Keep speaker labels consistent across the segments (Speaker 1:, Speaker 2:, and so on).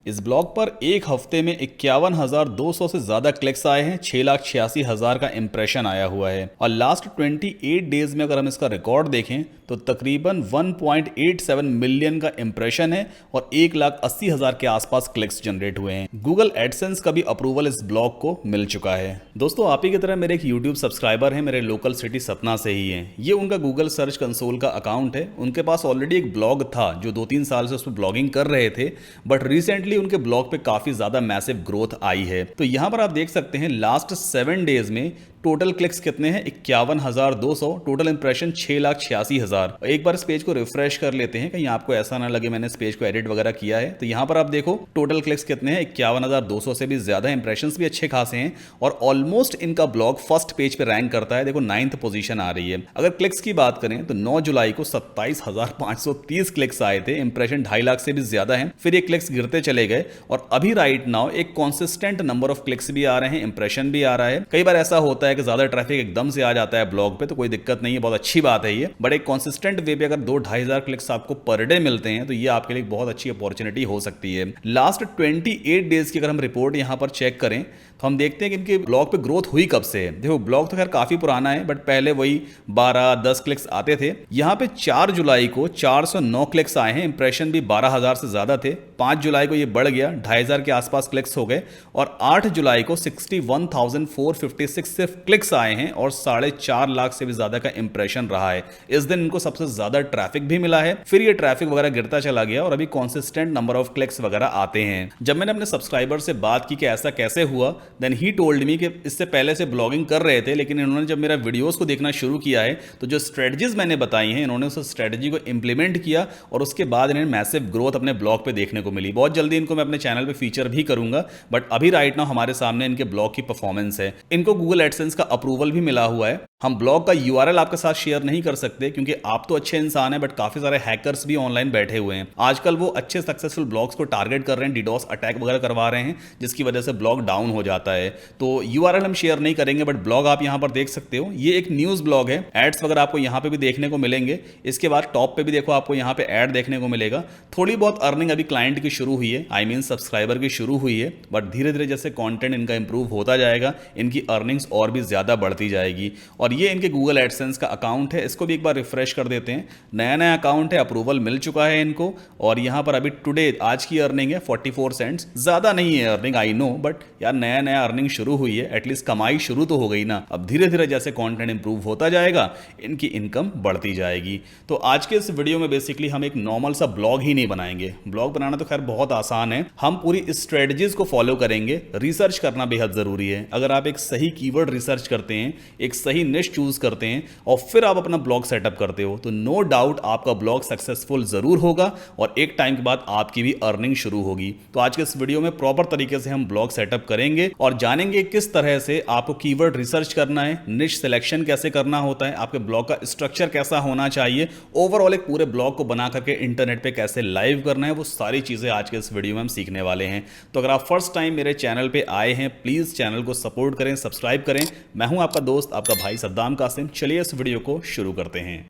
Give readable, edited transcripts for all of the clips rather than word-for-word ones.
Speaker 1: इस ब्लॉग पर एक हफ्ते में 51,200 से ज्यादा क्लिक्स आए हैं। 6,86,000 का इंप्रेशन आया हुआ है और लास्ट 28 डेज में अगर हम इसका रिकॉर्ड देखें तो तकरीबन 1.87 मिलियन का इंप्रेशन है और 1,80,000 के आसपास क्लिक्स जनरेट हुए हैं। गूगल एडसेंस का भी अप्रूवल इस ब्लॉग को मिल चुका है। दोस्तों, आप ही की तरह मेरे एक यूट्यूब सब्सक्राइबर हैं, मेरे लोकल सिटी सतना से ही हैं। ये उनका गूगल सर्च कंसोल का अकाउंट है। उनके पास ऑलरेडी एक ब्लॉग था जो 2-3 साल से उस पर ब्लॉगिंग कर रहे थे, बट रिसेंटली उनके ब्लॉग पे काफी ज्यादा मैसिव ग्रोथ आई है। तो यहां पर आप देख सकते हैं लास्ट 7 डेज में टोटल क्लिक्स कितने हैं, 51,200। Total impression 6,86,000। एक बार इस पेज को रिफ्रेश कर लेते हैं, कहीं आपको ऐसा ना लगे मैंने इस पेज को एडिट वगैरह किया है। तो यहां पर आप देखो टोटल क्लिक्स कितने हैं, 51,200 से भी ज्यादा। इंप्रेशंस भी अच्छे खासे हैं और ऑलमोस्ट इनका ब्लॉग फर्स्ट पेज पे रैंक करता है। देखो 9th पोजीशन आ रही है। अगर क्लिक्स की बात करें तो 9 जुलाई को 27,530 क्लिक्स आए थे। इंप्रेशन 2.5 लाख से भी ज्यादा है। फिर ये क्लिक्स गिरते चले गए और अभी राइट नाउ एक कॉन्सिस्टेंट नंबर ऑफ क्लिक्स भी आ रहे हैं, इंप्रेशन भी आ रहा है। कई बार ऐसा होता है कि ज्यादा ट्रैफिक एकदम से आ जाता है ब्लॉग पे, तो कोई दिक्कत नहीं है, बहुत अच्छी बात है ये। बट एक कॉन्सिस्टेंट वे पे अगर 2-2.5 हजार क्लिक्स आपको पर डे मिलते हैं तो ये आपके लिए बहुत अच्छी अपॉर्चुनिटी हो सकती है। लास्ट 28 डेज की अगर हम रिपोर्ट यहां पर चेक करें तो हम देखते हैं कि इनके ब्लॉग पे ग्रोथ हुई कब से है। देखो ब्लॉग तो खैर काफी पुराना है, बट पहले वही 12-10 क्लिक्स आते थे। यहां पे 4 जुलाई को 409 क्लिक्स आए हैं। इंप्रेशन भी 12,000 से ज्यादा थे। 5 जुलाई को ये बढ़ गया, 2,500 के आसपास क्लिक्स हो गए और 8 जुलाई को 61,456 सिर्फ क्लिक्स आए हैं और 4.5 लाख से भी ज्यादा का इंप्रेशन रहा है। इस दिन इनको सबसे ज्यादा ट्रैफिक भी मिला है। फिर ये ट्रैफिक वगैरह गिरता चला गया और अभी कॉन्सिस्टेंट नंबर ऑफ क्लिक्स वगैरह आते हैं। जब मैंने अपने सब्सक्राइबर से बात की कि ऐसा कैसे हुआ, देन ही टोल्ड मी कि इससे पहले से ब्लॉगिंग कर रहे थे, लेकिन इन्होंने जब मेरा वीडियोस को देखना शुरू किया है तो जो स्ट्रेटजीज मैंने बताई हैं इन्होंने उस स्ट्रेटजी को इंप्लीमेंट किया और उसके बाद इन्हें मैसिव ग्रोथ अपने ब्लॉग पे देखने को मिली। बहुत जल्दी इनको मैं अपने चैनल पे फीचर भी करूंगा, बट अभी राइट नाउ हमारे सामने इनके ब्लॉग की परफॉर्मेंस है। इनको गूगल एडसेंस का अप्रूवल भी मिला हुआ है। हम ब्लॉग का यूआरएल आपके साथ शेयर नहीं कर सकते क्योंकि आप तो अच्छे इंसान हैं, बट काफी सारे हैकर्स भी ऑनलाइन बैठे हुए हैं। आजकल वो अच्छे सक्सेसफुल ब्लॉग्स को टारगेट कर रहे हैं, डीडोस अटैक वगैरह करवा रहे हैं, जिसकी वजह से ब्लॉग डाउन हो जाता है। तो यूआरएल हम शेयर नहीं करेंगे, बट ब्लॉग आप यहां पर देख सकते हो। ये एक न्यूज ब्लॉग है। एड्स वगैरह आपको यहां पे भी देखने को मिलेंगे। इसके बाद टॉप पे भी देखो आपको यहां पे एड देखने को मिलेगा। थोड़ी बहुत अर्निंग अभी क्लाइंट की शुरू हुई है, आई मीन सब्सक्राइबर की शुरू हुई है, बट धीरे धीरे जैसे कंटेंट इनका इंप्रूव होता जाएगा इनकी अर्निंग्स और भी ज्यादा बढ़ती जाएगी। और ये इनके गूगल एडसेंस का अकाउंट है। इसको भी एक बार रिफ्रेश कर देते हैं। नया अकाउंट है, अप्रूवल मिल चुका है इनको और यहां पर अभी टुडे आज की अर्निंग है 44 सेंट्स। ज्यादा नहीं है अर्निंग, आई नो, बट यार नया अर्निंग शुरू हुई है, एटलीस्ट कमाई शुरू तो हो गई ना। अब धीरे धीरे जैसे कंटेंट इंप्रूव होता जाएगा इनकी इनकम बढ़ती जाएगी। तो आज के इस वीडियो में बेसिकली हम एक नॉर्मल सा ब्लॉग ही नहीं बनाएंगे। ब्लॉग बनाना तो खैर बहुत आसान है, हम पूरी स्ट्रेटजीज को फॉलो करेंगे। रिसर्च करना बेहद जरूरी है। अगर आप एक सही कीवर्ड रिसर्च करते हैं, एक सही निश चूज करते हैं और फिर आप अपना ब्लॉग सेटअप करते हो तो नो डाउट आपका ब्लॉग सक्सेसफुल जरूर होगा और एक टाइम के बाद आपकी भी अर्निंग शुरू होगी। तो आज के इस वीडियो में प्रॉपर तरीके से हम ब्लॉग सेटअप करेंगे और जानेंगे किस तरह से आपको कीवर्ड रिसर्च करना है, निश सिलेक्शन कैसे करना होता है, आपके ब्लॉग का स्ट्रक्चर कैसा होना चाहिए, ओवरऑल एक पूरे ब्लॉग को बना करके इंटरनेट पे कैसे लाइव करना है, वो सारी चीजें आज के इस वीडियो में हम सीखने वाले हैं। तो अगर आप फर्स्ट टाइम मेरे चैनल पे आए हैं, प्लीज चैनल को सपोर्ट करें, सब्सक्राइब करें। मैं हूं आपका दोस्त, आपका भाई सद्दाम कासिम। चलिए इस वीडियो को शुरू करते हैं।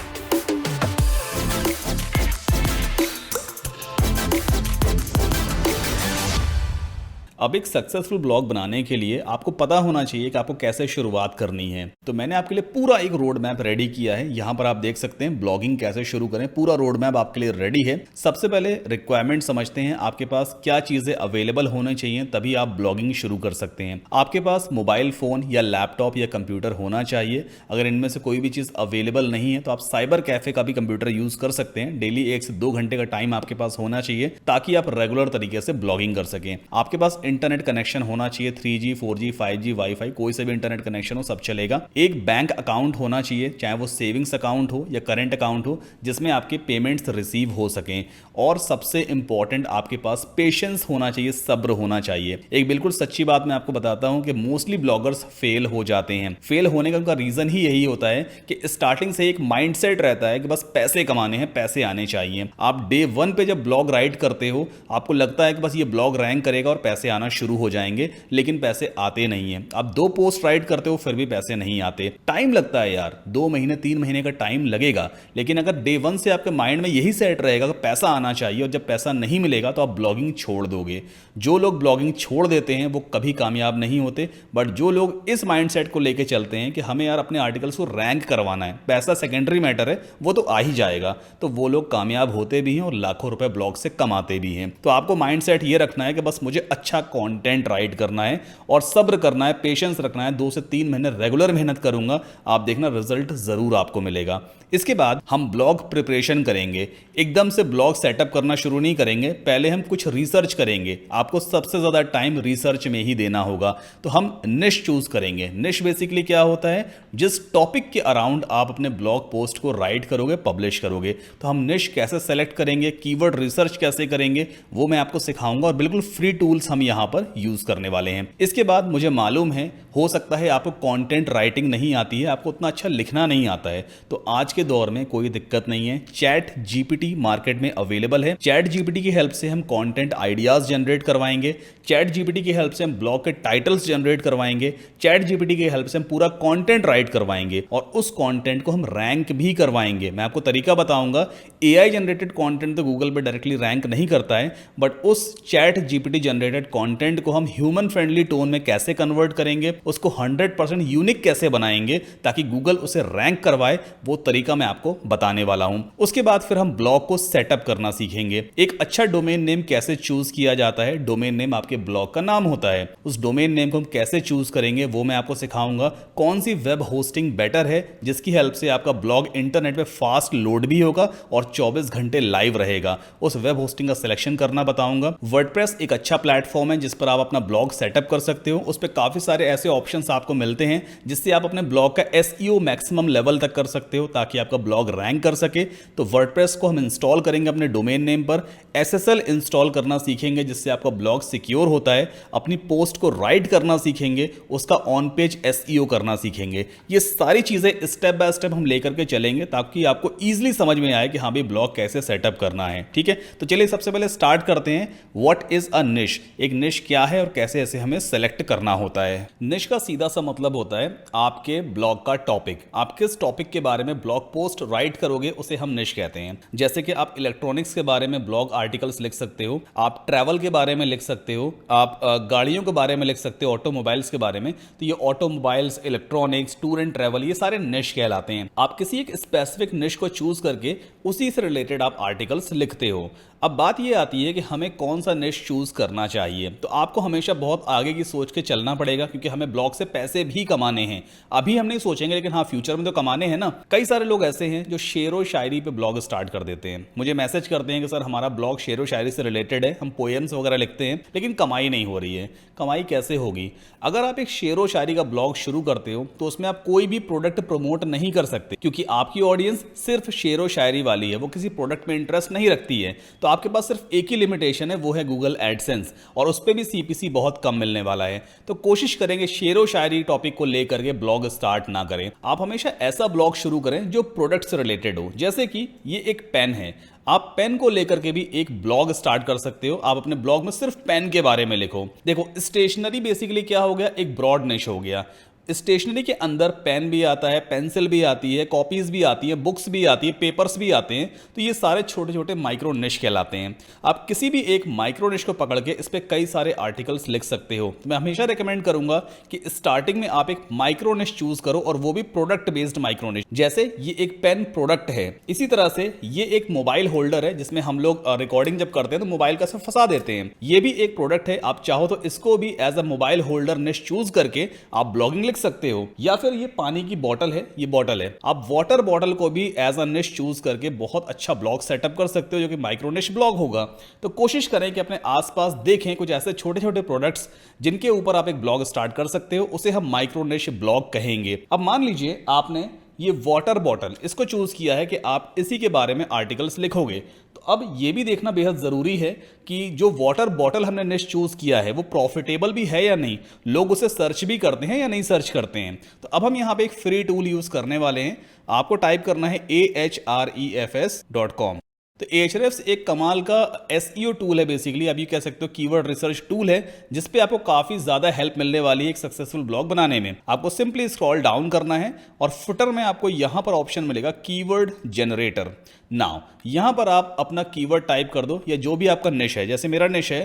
Speaker 1: अब एक सक्सेसफुल ब्लॉग बनाने के लिए आपको पता होना चाहिए कि आपको कैसे शुरुआत करनी है। तो मैंने आपके लिए पूरा एक रोड मैप रेडी किया है। यहां पर आप देख सकते हैं ब्लॉगिंग कैसे शुरू करें, पूरा रोड मैप आपके लिए रेडी है। सबसे पहले रिक्वायरमेंट समझते हैं, आपके पास क्या चीजें अवेलेबल होनी चाहिए तभी आप ब्लॉगिंग शुरू कर सकते हैं। आपके पास मोबाइल फोन या लैपटॉप या कंप्यूटर होना चाहिए। अगर इनमें से कोई भी चीज अवेलेबल नहीं है तो आप साइबर कैफे का भी कंप्यूटर यूज कर सकते हैं। डेली 1 से 2 घंटे का टाइम आपके पास होना चाहिए ताकि आप रेगुलर तरीके से ब्लॉगिंग कर सकें। आपके पास इंटरनेट कनेक्शन होना चाहिए, 3G 4G 5G वाईफाई, कोई से भी इंटरनेट कनेक्शन हो सब चलेगा। एक बैंक अकाउंट होना चाहिए, चाहे वो सेविंग्स अकाउंट हो या करंट अकाउंट हो, जिसमें आपके पेमेंट्स रिसीव हो सकें। और सबसे इंपॉर्टेंट आपके पास पेशेंस होना चाहिए, सब्र होना चाहिए। एक बिल्कुल सच्ची बात मैं आपको बताता हूं कि मोस्टली ब्लॉगर्स फेल हो जाते हैं। फेल होने का उनका रीजन ही यही होता है कि स्टार्टिंग से एक माइंडसेट रहता है कि बस पैसे कमाने हैं, पैसे आने चाहिए। आप डे 1 पे जब ब्लॉग राइट करते हो आपको लगता है कि बस ये ब्लॉग रैंक करेगा और पैसे आना आना शुरू हो जाएंगे, लेकिन पैसे आते नहीं हैं। आप 2 पोस्ट राइट करते हो फिर भी पैसे नहीं आते, टाइम लगता है यार, 2 महीने 3 महीने का टाइम लगेगा। लेकिन अगर डे 1 से आपके माइंड में यही सेट रहेगा कि पैसा आना चाहिए और जब पैसा नहीं मिलेगा तो आप ब्लॉगिंग छोड़ दोगे। जो लोग ब्लॉगिंग छोड़ देते हैं वो कभी कामयाब नहीं होते, बट जो लोग इस माइंडसेट को लेके चलते हैं कि हमें यार अपने आर्टिकल्स को रैंक करवाना है, पैसा सेकेंडरी मैटर है, वो तो आ ही जाएगा, तो वो लोग कामयाब होते भी हैं और लाखों रुपए ब्लॉग से कमाते भी हैं। तो आपको माइंडसेट ये रखना है कि बस मुझे अच्छा कंटेंट राइट करना है और सब्र करना है, पेशेंस रखना है। 2 से 3 महीने रेगुलर मेहनत करूंगा, आप देखना रिजल्ट जरूर आपको मिलेगा। इसके बाद हम ब्लॉग प्रिपरेशन करेंगे। एकदम से ब्लॉग सेटअप करना शुरू नहीं करेंगे, पहले हम कुछ रिसर्च करेंगे। आपको सबसे ज़्यादा टाइम रिसर्च में ही देना होगा। तो हम निश चूज करेंगे। निश बेसिकली क्या होता है, जिस टॉपिक के अराउंड आप अपने ब्लॉग पोस्ट को राइट करोगे, पब्लिश करोगे। तो हम निश कैसे सेलेक्ट करेंगे, कीवर्ड रिसर्च कैसे करेंगे, वो मैं आपको सिखाऊंगा और बिल्कुल फ्री टूल्स हम यहां पर यूज करने वाले हैं। इसके बाद मुझे मालूम है, हो सकता है आपको कंटेंट राइटिंग नहीं आती है, आपको उतना अच्छा लिखना नहीं आता है, तो आज के दौर में कोई दिक्कत नहीं है। चैट जीपीटी मार्केट में अवेलेबल है। चैट जीपीटी की हेल्प से हम कंटेंट आइडियाज जनरेट करवाएंगे। चैट जीपीटी की हेल्प से हम ब्लॉग के टाइटल्स जनरेट करवाएंगे। चैट जीपीटी की हेल्प से हम पूरा कंटेंट राइट करवाएंगे और उस कंटेंट को हम रैंक भी करवाएंगे। मैं आपको तरीका बताऊंगा। एआई जनरेटेड कंटेंट तो गूगल पे डायरेक्टली रैंक नहीं करता है, बट उस चैट जीपीटी जनरेटेड कंटेंट को हम ह्यूमन फ्रेंडली टोन में कैसे कन्वर्ट करेंगे, उसको 100% यूनिक कैसे बनाएंगे ताकि गूगल उसे रैंक करवाए, वो तरीका मैं आपको बताने वाला हूं। उसके बाद फिर हम ब्लॉग को सेटअप करना सीखेंगे। एक अच्छा डोमेन नेम कैसे चूज किया जाता है, डोमेन नेम आपके ब्लॉग का नाम होता है, उस डोमेन नेम को हम कैसे चूज करेंगे वो मैं आपको सिखाऊंगा। कौन सी वेब होस्टिंग बेटर है जिसकी हेल्प से आपका ब्लॉग इंटरनेट पे फास्ट लोड भी होगा और 24 घंटे लाइव रहेगा, उस वेब होस्टिंग का सिलेक्शन करना बताऊंगा। वर्डप्रेस एक अच्छा प्लेटफॉर्म है जिस पर आप अपना ब्लॉग सेटअप कर सकते हो। उस पर काफी सारे ऐसे ऑप्शंस आपको मिलते हैं जिससे आप अपने ब्लॉग का एसईओ मैक्सिमम लेवल तक कर सकते हो ताकि आपका ब्लॉग रैंक कर सके। तो वर्डप्रेस को हम इंस्टॉल करेंगे अपने डोमेन नेम पर। एसएसएल इंस्टॉल करना सीखेंगे जिससे आपका ब्लॉग सिक्योर होता है। अपनी पोस्ट को राइट करना सीखेंगे, उसका ऑन पेज एसईओ करना सीखेंगे। ये सारी चीजें स्टेप बाय स्टेप हम लेकर के चलेंगे ताकि आपको इजीली समझ में आए कि हाँ भाई ब्लॉग कैसे सेटअप करना है। ठीक है, तो चलिए सबसे पहले स्टार्ट करते हैं। व्हाट इज अ निश, एक निश क्या है और कैसे ऐसे हमें सेलेक्ट करना होता है। निश का सीधा सा मतलब होता है आपके ब्लॉग का टॉपिक। आप किस टॉपिक के बारे में ब्लॉग पोस्ट राइट करोगे उसे हम निश कहते हैं। जैसे कि आप इलेक्ट्रॉनिक्स के बारे में ब्लॉग आर्टिकल्स लिख सकते हो, आप ट्रैवल के बारे में लिख सकते हो, आप गाड़ियों के बारे में लिख सकते हो, ऑटोमोबाइल्स के बारे में। तो ये automobiles, electronics, tour and travel, ये सारे निश कहलाते हैं। आप किसी एक स्पेसिफिक निश को चूज करके उसी से रिलेटेड आप आर्टिकल्स लिखते हो। अब बात ये आती है कि हमें कौन सा निश चूज करना चाहिए। तो आपको हमेशा बहुत आगे की सोच के चलना पड़ेगा क्योंकि हमें ब्लॉग से पैसे भी कमाने हैं। अभी हम नहीं सोचेंगे लेकिन हाँ फ्यूचर में तो कमाने हैं ना। कई सारे लोग ऐसे हैं जो शेरो शायरी पे ब्लॉग स्टार्ट कर देते हैं, मुझे मैसेज करते हैं कि सर हमारा ब्लॉग शेरो शायरी से रिलेटेड है, हम पोएम्स वगैरह लिखते हैं लेकिन कमाई नहीं हो रही है। कमाई कैसे होगी? अगर आप एक शेरो शायरी का ब्लॉग शुरू करते हो तो उसमें आप कोई भी प्रोडक्ट प्रमोट नहीं कर सकते क्योंकि आपकी ऑडियंस सिर्फ शेरो शायरी वाली है, वो किसी प्रोडक्ट में इंटरेस्ट नहीं रखती है। तो आपके पास सिर्फ एक ही लिमिटेशन है, वो है गूगल एडसेंस, और उस पर भी सीपीसी बहुत कम मिलने वाला है। तो कोशिश करेंगे शेरो शायरी टॉपिक को लेकर के ब्लॉग स्टार्ट ना करें। आप हमेशा ऐसा ब्लॉग शुरू करें जो प्रोडक्ट से रिलेटेड हो। जैसे कि ये एक पेन है, आप पेन को लेकर के भी एक ब्लॉग स्टार्ट कर सकते हो। आप अपने ब्लॉग में सिर्फ पेन के बारे में लिखो। देखो स्टेशनरी बेसिकली क्या हो गया, एक ब्रॉड निश हो गया। स्टेशनरी के अंदर पेन भी आता है, पेंसिल भी आती है, कॉपीज भी आती है, बुक्स भी आती है, पेपर्स भी आते हैं। तो ये सारे छोटे छोटे माइक्रो निश कहलाते हैं। आप किसी भी एक माइक्रो निश को पकड़ के इस पर कई सारे आर्टिकल्स लिख सकते हो। तो मैं हमेशा रिकमेंड करूंगा कि स्टार्टिंग में आप एक माइक्रो निश चूज करो और वो भी प्रोडक्ट बेस्ड माइक्रो निश। जैसे ये एक पेन प्रोडक्ट है, इसी तरह से ये एक मोबाइल होल्डर है जिसमें हम लोग रिकॉर्डिंग जब करते हैं तो मोबाइल का सब फंसा देते हैं। ये भी एक प्रोडक्ट है। आप चाहो तो इसको भी एज अ मोबाइल होल्डर निश चूज करके आप ब्लॉगिंग लिख सकते हो। या फिर ये पानी की बोतल है, ये बोतल है, आप वाटर बोतल को भी एज अ निश चूज करके बहुत अच्छा ब्लॉग सेटअप कर सकते हो जो कि माइक्रो निश ब्लॉग होगा। तो कोशिश करें कि अपने आसपास देखें कुछ ऐसे छोटे छोटे प्रोडक्ट्स जिनके ऊपर आप एक ब्लॉग स्टार्ट कर सकते हो, उसे हम माइक्रो निश ब्लॉग कहेंगे। अब मान लीजिए आपने ये वाटर बॉटल इसको चूज किया है कि आप इसी के बारे में आर्टिकल्स लिखोगे। तो अब ये भी देखना बेहद जरूरी है कि जो वाटर बॉटल हमने निश चूज किया है वो प्रॉफिटेबल भी है या नहीं, लोग उसे सर्च भी करते हैं या नहीं सर्च करते हैं। तो अब हम यहाँ पे एक फ्री टूल यूज करने वाले हैं। आपको टाइप करना है ahrefs.com। तो Ahrefs एक कमाल का SEO टूल है, बेसिकली आप ये कह सकते हो कीवर्ड रिसर्च टूल है, जिसपे आपको काफी ज्यादा हेल्प मिलने वाली है एक सक्सेसफुल ब्लॉग बनाने में। आपको सिंपली स्क्रॉल डाउन करना है और फुटर में आपको यहां पर ऑप्शन मिलेगा कीवर्ड जनरेटर। नाउ यहां पर आप अपना कीवर्ड टाइप कर दो या जो भी आपका निश है, जैसे मेरा निश है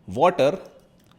Speaker 1: वाटर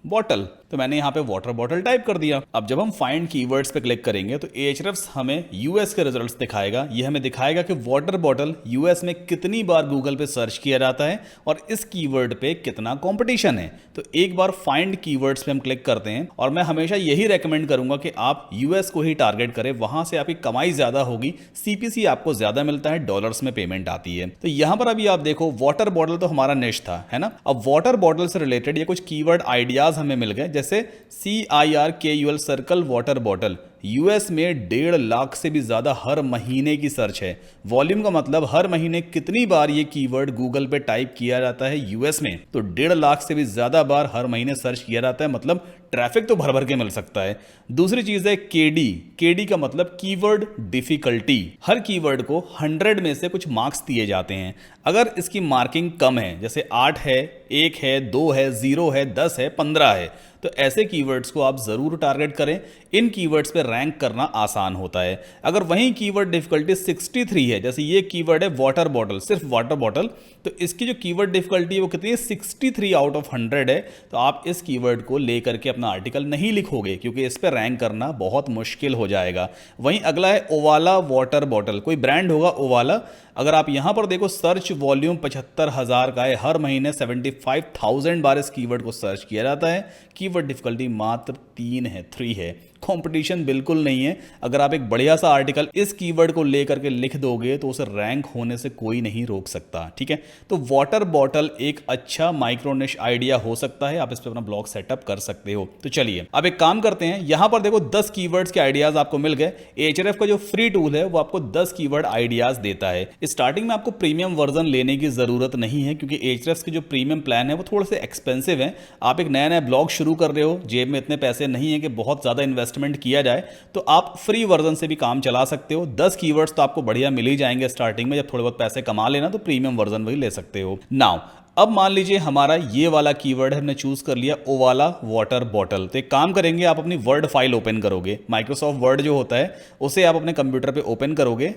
Speaker 1: बॉटल, तो मैंने यहाँ पे वाटर बॉटल टाइप कर दिया। अब जब हम फाइंड कीवर्ड्स पे क्लिक करेंगे तो Ahrefs हमें यूएस के रिजल्ट्स दिखाएगा। ये हमें दिखाएगा कि वाटर बॉटल यूएस में कितनी बार गूगल पे सर्च किया जाता है और इस कीवर्ड पे कितना कंपटीशन है। तो एक बार फाइंड कीवर्ड्स पे हम क्लिक करते हैं और मैं हमेशा यही रेकमेंड करूंगा कि आप यूएस को ही टारगेट करें, वहां से आपकी कमाई ज्यादा होगी, सीपीसी आपको ज्यादा मिलता है, डॉलर्स में पेमेंट आती है। तो यहां पर अभी आप देखो वाटर बॉटल तो हमारा निश था, है ना। अब वाटर बॉटल से रिलेटेड ये कुछ कीवर्ड आइडियाज हमें मिल गए, जैसे CIRKUL circle water bottle US में 1.5 लाख से भी ज्यादा हर महीने की सर्च है। वॉल्यूम का मतलब हर महीने कितनी बार ये कीवर्ड गूगल पे टाइप किया जाता है यूएस में, तो 1.5 लाख से भी ज्यादा बार हर महीने सर्च किया जाता है, मतलब ट्रैफिक तो भर भर के मिल सकता है। दूसरी चीज है केडी का मतलब कीवर्ड डिफिकल्टी। हर कीवर्ड को 100 में से कुछ मार्क्स दिए जाते हैं। अगर इसकी मार्किंग कम है, जैसे 8 है, 1 है, 2 है, 0 है, 10 है, 15 है, तो ऐसे कीवर्ड्स को आप जरूर टारगेट करें। इन कीवर्ड्स पे रैंक करना आसान होता है। अगर वहीं कीवर्ड डिफिकल्टी 63 है, जैसे ये कीवर्ड है वाटर बॉटल, सिर्फ वाटर बॉटल, तो इसकी जो कीवर्ड डिफिकल्टी है वो कितनी है, 63 आउट ऑफ 100 है। तो आप इस कीवर्ड को लेकर के अपना आर्टिकल नहीं लिखोगे, क्योंकि इस पर रैंक करना बहुत मुश्किल हो जाएगा। वहीं अगला है ओवाला वाटर बॉटल, कोई ब्रांड होगा ओवाला। अगर आप यहां पर देखो सर्च वॉल्यूम 75,000 का है, हर महीने 75,000 बार इस कीवर्ड को सर्च किया जाता है। कीवर्ड डिफिकल्टी मात्र 3 है, कंपटीशन बिल्कुल नहीं है। अगर आप एक बढ़िया सा आर्टिकल इस कीवर्ड को लेकर के लिख दोगे तो उसे रैंक होने से कोई नहीं रोक सकता, ठीक है। तो वाटर बॉटल एक अच्छा माइक्रो निश आइडिया हो सकता है, आप इस पर अपना ब्लॉग सेटअप कर सकते हो। तो चलिए अब एक काम करते हैं, यहां पर देखो 10 कीवर्ड्स के आइडियाज आपको मिल गए। Ahrefs का जो फ्री टूल है वो आपको 10 कीवर्ड आइडियाज देता है। स्टार्टिंग में आपको प्रीमियम वर्जन लेने की जरूरत नहीं है, क्योंकि Ahrefs के जो प्रीमियम प्लान है वो थोड़े से एक्सपेंसिव है। आप एक नया ब्लॉग शुरू कर रहे हो, जेब में इतने पैसे नहीं है कि बहुत ज्यादा इन्वेस्टमेंट किया जाए, तो आप फ्री वर्जन से भी काम चला सकते हो। 10 कीवर्ड्स तो आपको बढ़िया मिल ही जाएंगे स्टार्टिंग में, जब थोड़े बहुत पैसे कमा लेना तो प्रीमियम वर्जन वही ले सकते हो। नाउ अब मान लीजिए हमारा ये वाला कीवर्ड है, हमने चूज कर लिया ओवाला वाटर बॉटल। तो एक काम करेंगे, आप अपनी वर्ड फाइल ओपन करोगे, माइक्रोसॉफ्ट वर्ड जो होता है उसे आप अपने कंप्यूटर पे ओपन करोगे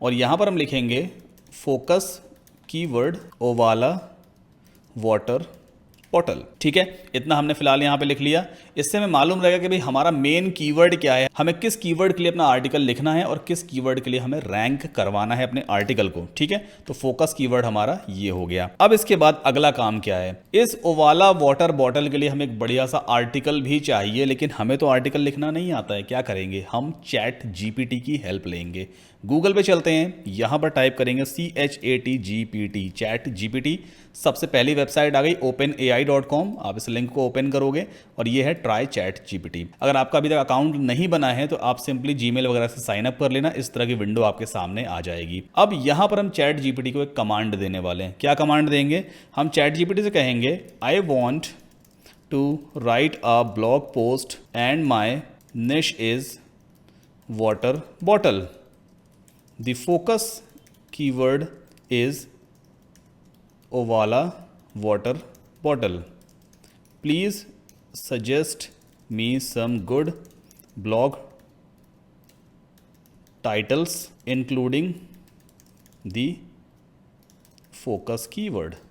Speaker 1: और यहां पर हम लिखेंगे focus keyword Owala water bottle, ठीक है। इतना हमने फिलहाल यहां पे लिख लिया। इससे हमें मालूम रहेगा कि भाई हमारा मेन कीवर्ड क्या है, हमें किस कीवर्ड के लिए अपना आर्टिकल लिखना है और किस कीवर्ड के लिए हमें रैंक करवाना है अपने आर्टिकल को, ठीक है। तो फोकस कीवर्ड हमारा ये हो गया। अब इसके बाद अगला काम क्या है, इस ओवाला वाटर बॉटल के लिए हमें एक बढ़िया सा आर्टिकल भी चाहिए, लेकिन हमें तो आर्टिकल लिखना नहीं आता है। क्या करेंगे, हम चैट जीपीटी की हेल्प लेंगे। गूगल पे चलते हैं, यहां पर टाइप करेंगे ChatGPT, चैट जीपीटी। सबसे पहली वेबसाइट आ गई openai.com, आप इस लिंक को ओपन करोगे और ये है ट्राई चैट जीपीटी। अगर आपका अभी तक अकाउंट नहीं बना है तो आप सिंपली जीमेल वगैरह से साइन अप कर लेना, इस तरह की विंडो आपके सामने आ जाएगी। अब यहां पर हम चैट जीपीटी को एक कमांड देने वाले हैं। क्या कमांड देंगे, हम चैट जीपीटी से कहेंगे I want to write a blog post and my niche is water bottle. The focus keyword is Ovala water bottle. Please suggest me some good blog titles including the focus keyword.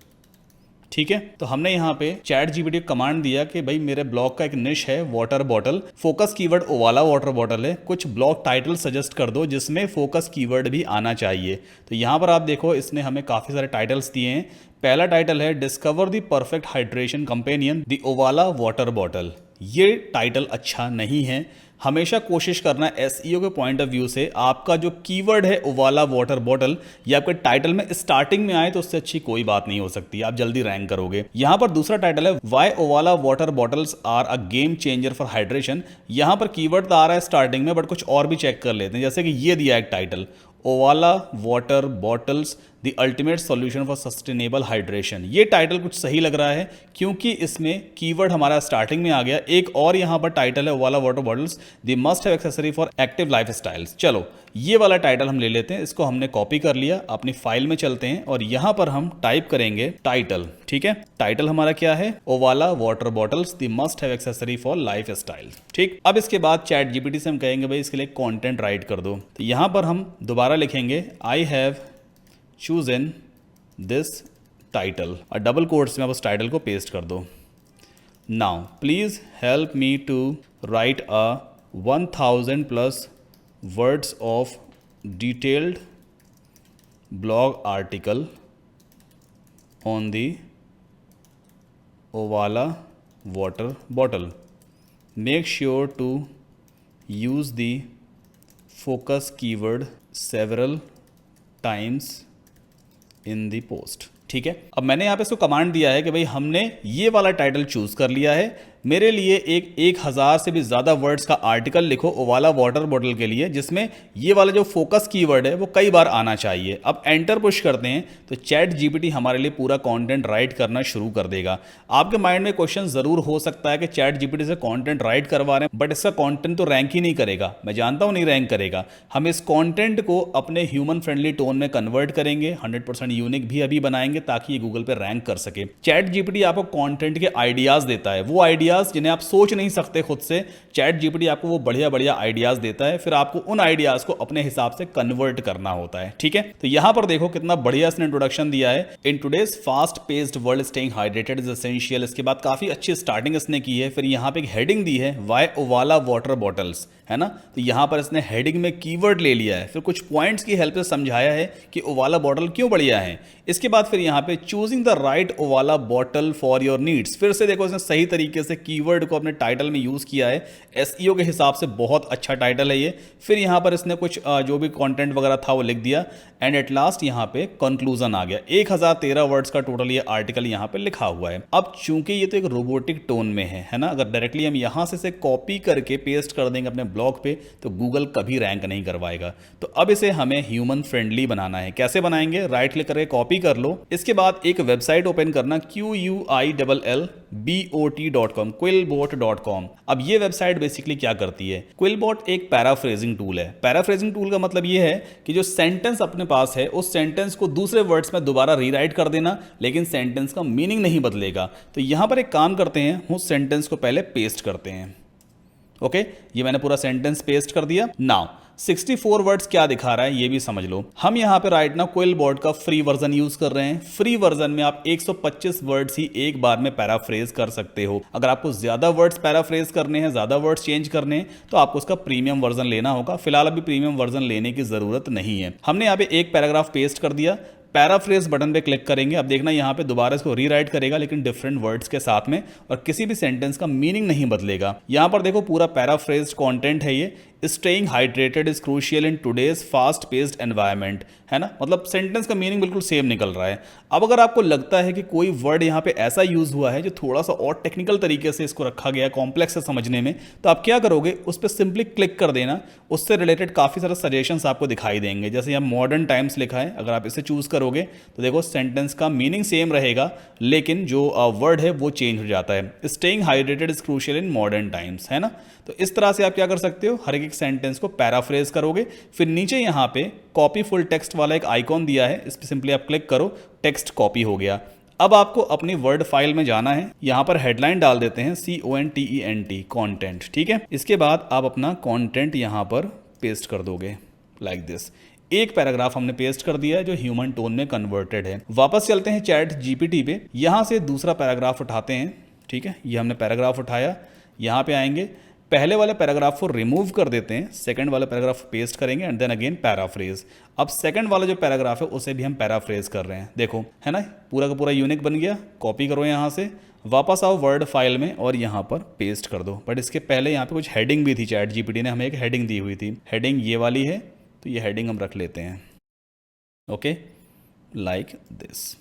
Speaker 1: ठीक है, तो हमने यहाँ पे chat GPT को command दिया कि भाई मेरे ब्लॉग का एक निश है water bottle, focus keyword Owala water bottle है, कुछ ब्लॉग टाइटल सजेस्ट कर दो जिसमें फोकस कीवर्ड भी आना चाहिए। तो यहाँ पर आप देखो इसने हमें काफी सारे टाइटल्स दिए हैं। पहला टाइटल है discover the perfect hydration companion the Owala water bottle. ये टाइटल अच्छा नहीं है। हमेशा कोशिश करना एसईओ के पॉइंट ऑफ व्यू से आपका जो कीवर्ड है ओवाला वाटर बॉटल, ये आपके टाइटल में स्टार्टिंग में आए तो उससे अच्छी कोई बात नहीं हो सकती, आप जल्दी रैंक करोगे। यहां पर दूसरा टाइटल है why Owala water bottles are a game changer for hydration. यहां पर कीवर्ड तो आ रहा है स्टार्टिंग में, बट कुछ और भी चेक कर लेते हैं। जैसे कि ये दिया एक title Owala water bottles the ultimate solution for sustainable hydration. ये टाइटल कुछ सही लग रहा है क्योंकि इसमें कीवर्ड हमारा स्टार्टिंग में आ गया। एक और यहाँ पर टाइटल है वाला water bottles the must have accessory for active life styles. चलो ये वाला टाइटल हम ले लेते हैं, इसको हमने कॉपी कर लिया, अपनी फाइल में चलते हैं और यहां पर हम टाइप करेंगे टाइटल। ठीक है, टाइटल हमारा क्या है, Owala water bottles the must have accessory for lifestyle. ठीक, अब इसके बाद चैट जीपीटी से हम कहेंगे भाई इसके लिए कंटेंट राइट कर दो। तो यहां पर हम दोबारा लिखेंगे I have chosen this title और डबल कोट्स में आप उस टाइटल को पेस्ट कर दो। Now please help me to write a 1000+ words of detailed blog article on the Ovala water bottle. Make sure to use the focus keyword several times in the post. ठीक है, अब मैंने यहाँ पे इसको कमांड दिया है कि भाई हमने ये वाला टाइटल चूज कर लिया है, मेरे लिए एक 1000 से भी ज़्यादा वर्ड्स का आर्टिकल लिखो ओवाला वाटर बॉटल के लिए, जिसमें ये वाला जो फोकस कीवर्ड है वो कई बार आना चाहिए। अब एंटर पुश करते हैं तो चैट जीपीटी हमारे लिए पूरा कंटेंट राइट करना शुरू कर देगा। आपके माइंड में क्वेश्चन ज़रूर हो सकता है कि चैट जीपीटी से कंटेंट राइट करवा रहे हैं बट इसका कंटेंट तो रैंक ही नहीं करेगा। मैं जानता हूँ नहीं रैंक करेगा। हम इस कंटेंट को अपने ह्यूमन फ्रेंडली टोन में कन्वर्ट करेंगे, 100% यूनिक भी अभी बनाएंगे ताकि ये गूगल पे रैंक कर सके। चैट जीपीटी आपको कंटेंट के आइडियाज देता है, वो आइडियाज जिन्हें आप सोच नहीं सकते खुद से, चैट जीपीटी आपको वो बढ़िया बढ़िया आइडियाज देता है, फिर आपको उन आइडियाज को अपने हिसाब से कन्वर्ट करना होता है। ठीक है, तो यहां पर देखो कितना बढ़िया इसने इंट्रोडक्शन दिया है। In today's fast paced world staying hydrated is essential. इसके बाद काफी अच्छी स्टार्टिंग इसने की है। फिर यहां पे एक हेडिंग दी है व्हाई ओवाला वाटर बॉटल्स, है ना। तो यहां पर इसने हेडिंग में कीवर्ड ले लिया है, फिर कुछ पॉइंट्स की हेल्प से समझाया है कि ओवाला बॉटल क्यों बढ़िया है। इसके बाद फिर यहां पे choosing the right Owala bottle for your needs, फिर से देखो इसने सही तरीके से कीवर्ड को अपने टाइटल में यूज किया है। एसईओ के हिसाब से बहुत अच्छा टाइटल है ये। फिर यहां पर इसने कुछ जो भी कंटेंट वगैरह था वो लिख दिया एंड एट लास्ट यहां पे कंक्लूजन आ गया। 1013 वर्ड्स का टोटल ये आर्टिकल यहां पे लिखा हुआ है। अब चूंकि ये तो एक रोबोटिक टोन में है ना, अगर डायरेक्टली हम यहां से कॉपी करके पेस्ट कर देंगे अपने ब्लॉग पे तो गूगल कभी रैंक नहीं करवाएगा। तो अब इसे हमें ह्यूमन फ्रेंडली बनाना है। कैसे बनाएंगे, राइट क्लिक करके कॉपी कर लो। इसके बाद एक वेबसाइट ओपन करना quillbot.com quillbot.com। अब ये वेबसाइट बेसिकली क्या करती है, क्विलबॉट एक पैराफ्रेजिंग टूल है। पैराफ्रेजिंग टूल का मतलब ये है कि जो सेंटेंस अपने पास है उस सेंटेंस को दूसरे वर्ड्स में दोबारा रीराइट कर देना, लेकिन सेंटेंस का मीनिंग नहीं बदलेगा। तो यहां पर एक काम करते हैं, उस सेंटेंस को पहले पेस्ट करते हैं। ओके, ये मैंने पूरा सेंटेंस पेस्ट कर दिया। नाउ 64 वर्ड्स क्या दिखा रहा है ये भी समझ लो। हम यहां पे राइट नाउ क्विलबॉट का फ्री वर्जन यूज कर रहे हैं। फ्री वर्जन में आप 125 वर्ड्स ही एक बार में पैराफ्रेज कर सकते हो। अगर आपको ज्यादा वर्ड्स पैराफ्रेज करने हैं, ज्यादा वर्ड्स चेंज करने हैं, तो आपको उसका प्रीमियम वर्जन लेना होगा। फिलहाल अभी प्रीमियम वर्जन लेने की जरूरत नहीं है। हमने यहाँ पे एक पैराग्राफ पेस्ट कर दिया, पैराफ्रेज बटन पे क्लिक करेंगे। अब देखना यहाँ पे दोबारा इसको रीराइट करेगा लेकिन डिफरेंट वर्ड्स के साथ में, और किसी भी सेंटेंस का मीनिंग नहीं बदलेगा। यहाँ पर देखो पूरा पैराफ्रेज कंटेंट है ये। Staying hydrated is crucial in today's fast paced environment, है ना, मतलब सेंटेंस का मीनिंग बिल्कुल सेम निकल रहा है। अब अगर आपको लगता है कि कोई वर्ड यहाँ पे ऐसा यूज हुआ है जो थोड़ा सा और टेक्निकल तरीके से इसको रखा गया, कॉम्प्लेक्स है समझने में, तो आप क्या करोगे, उस पर सिंपली क्लिक कर देना। उससे रिलेटेड काफी सारे सजेशंस आपको दिखाई देंगे। जैसे यहाँ मॉडर्न टाइम्स लिखा है, अगर आप इसे चूज करोगे तो देखो सेंटेंस का मीनिंग सेम रहेगा लेकिन जो वर्ड है वो चेंज हो जाता है। Staying hydrated is crucial in modern times, है ना। तो इस तरह से आप क्या कर सकते हो, हर एक सेंटेंस को पैराफ्रेज करोगे। फिर नीचे यहाँ पे कॉपी फुल टेक्स्ट वाला एक आइकॉन दिया है, इस पर सिंपली आप क्लिक करो, टेक्स्ट कॉपी हो गया। अब आपको अपनी वर्ड फाइल में जाना है, यहाँ पर हेडलाइन डाल देते हैं CONTENT कंटेंट, ठीक है। इसके बाद आप अपना कंटेंट यहाँ पर पेस्ट कर दोगे लाइक दिस। एक पैराग्राफ हमने पेस्ट कर दिया है जो ह्यूमन टोन में कन्वर्टेड है। वापस चलते हैं चैट जीपीटी पे, यहां से दूसरा पैराग्राफ उठाते हैं, ठीक है। ये हमने पैराग्राफ उठाया, यहां पे आएंगे, पहले वाले पैराग्राफ को रिमूव कर देते हैं, सेकंड वाला पैराग्राफ पेस्ट करेंगे एंड देन अगेन पैराफ्रेज। अब सेकंड वाला जो पैराग्राफ है उसे भी हम पैराफ्रेज कर रहे हैं, देखो है ना, पूरा का पूरा यूनिक बन गया। कॉपी करो यहाँ से, वापस आओ वर्ड फाइल में और यहाँ पर पेस्ट कर दो। बट इसके पहले यहाँ पे कुछ हेडिंग भी थी, चैट जीपीटी ने हमें एक हेडिंग दी हुई थी। हेडिंग ये वाली है, तो ये हेडिंग हम रख लेते हैं, ओके, लाइक दिस,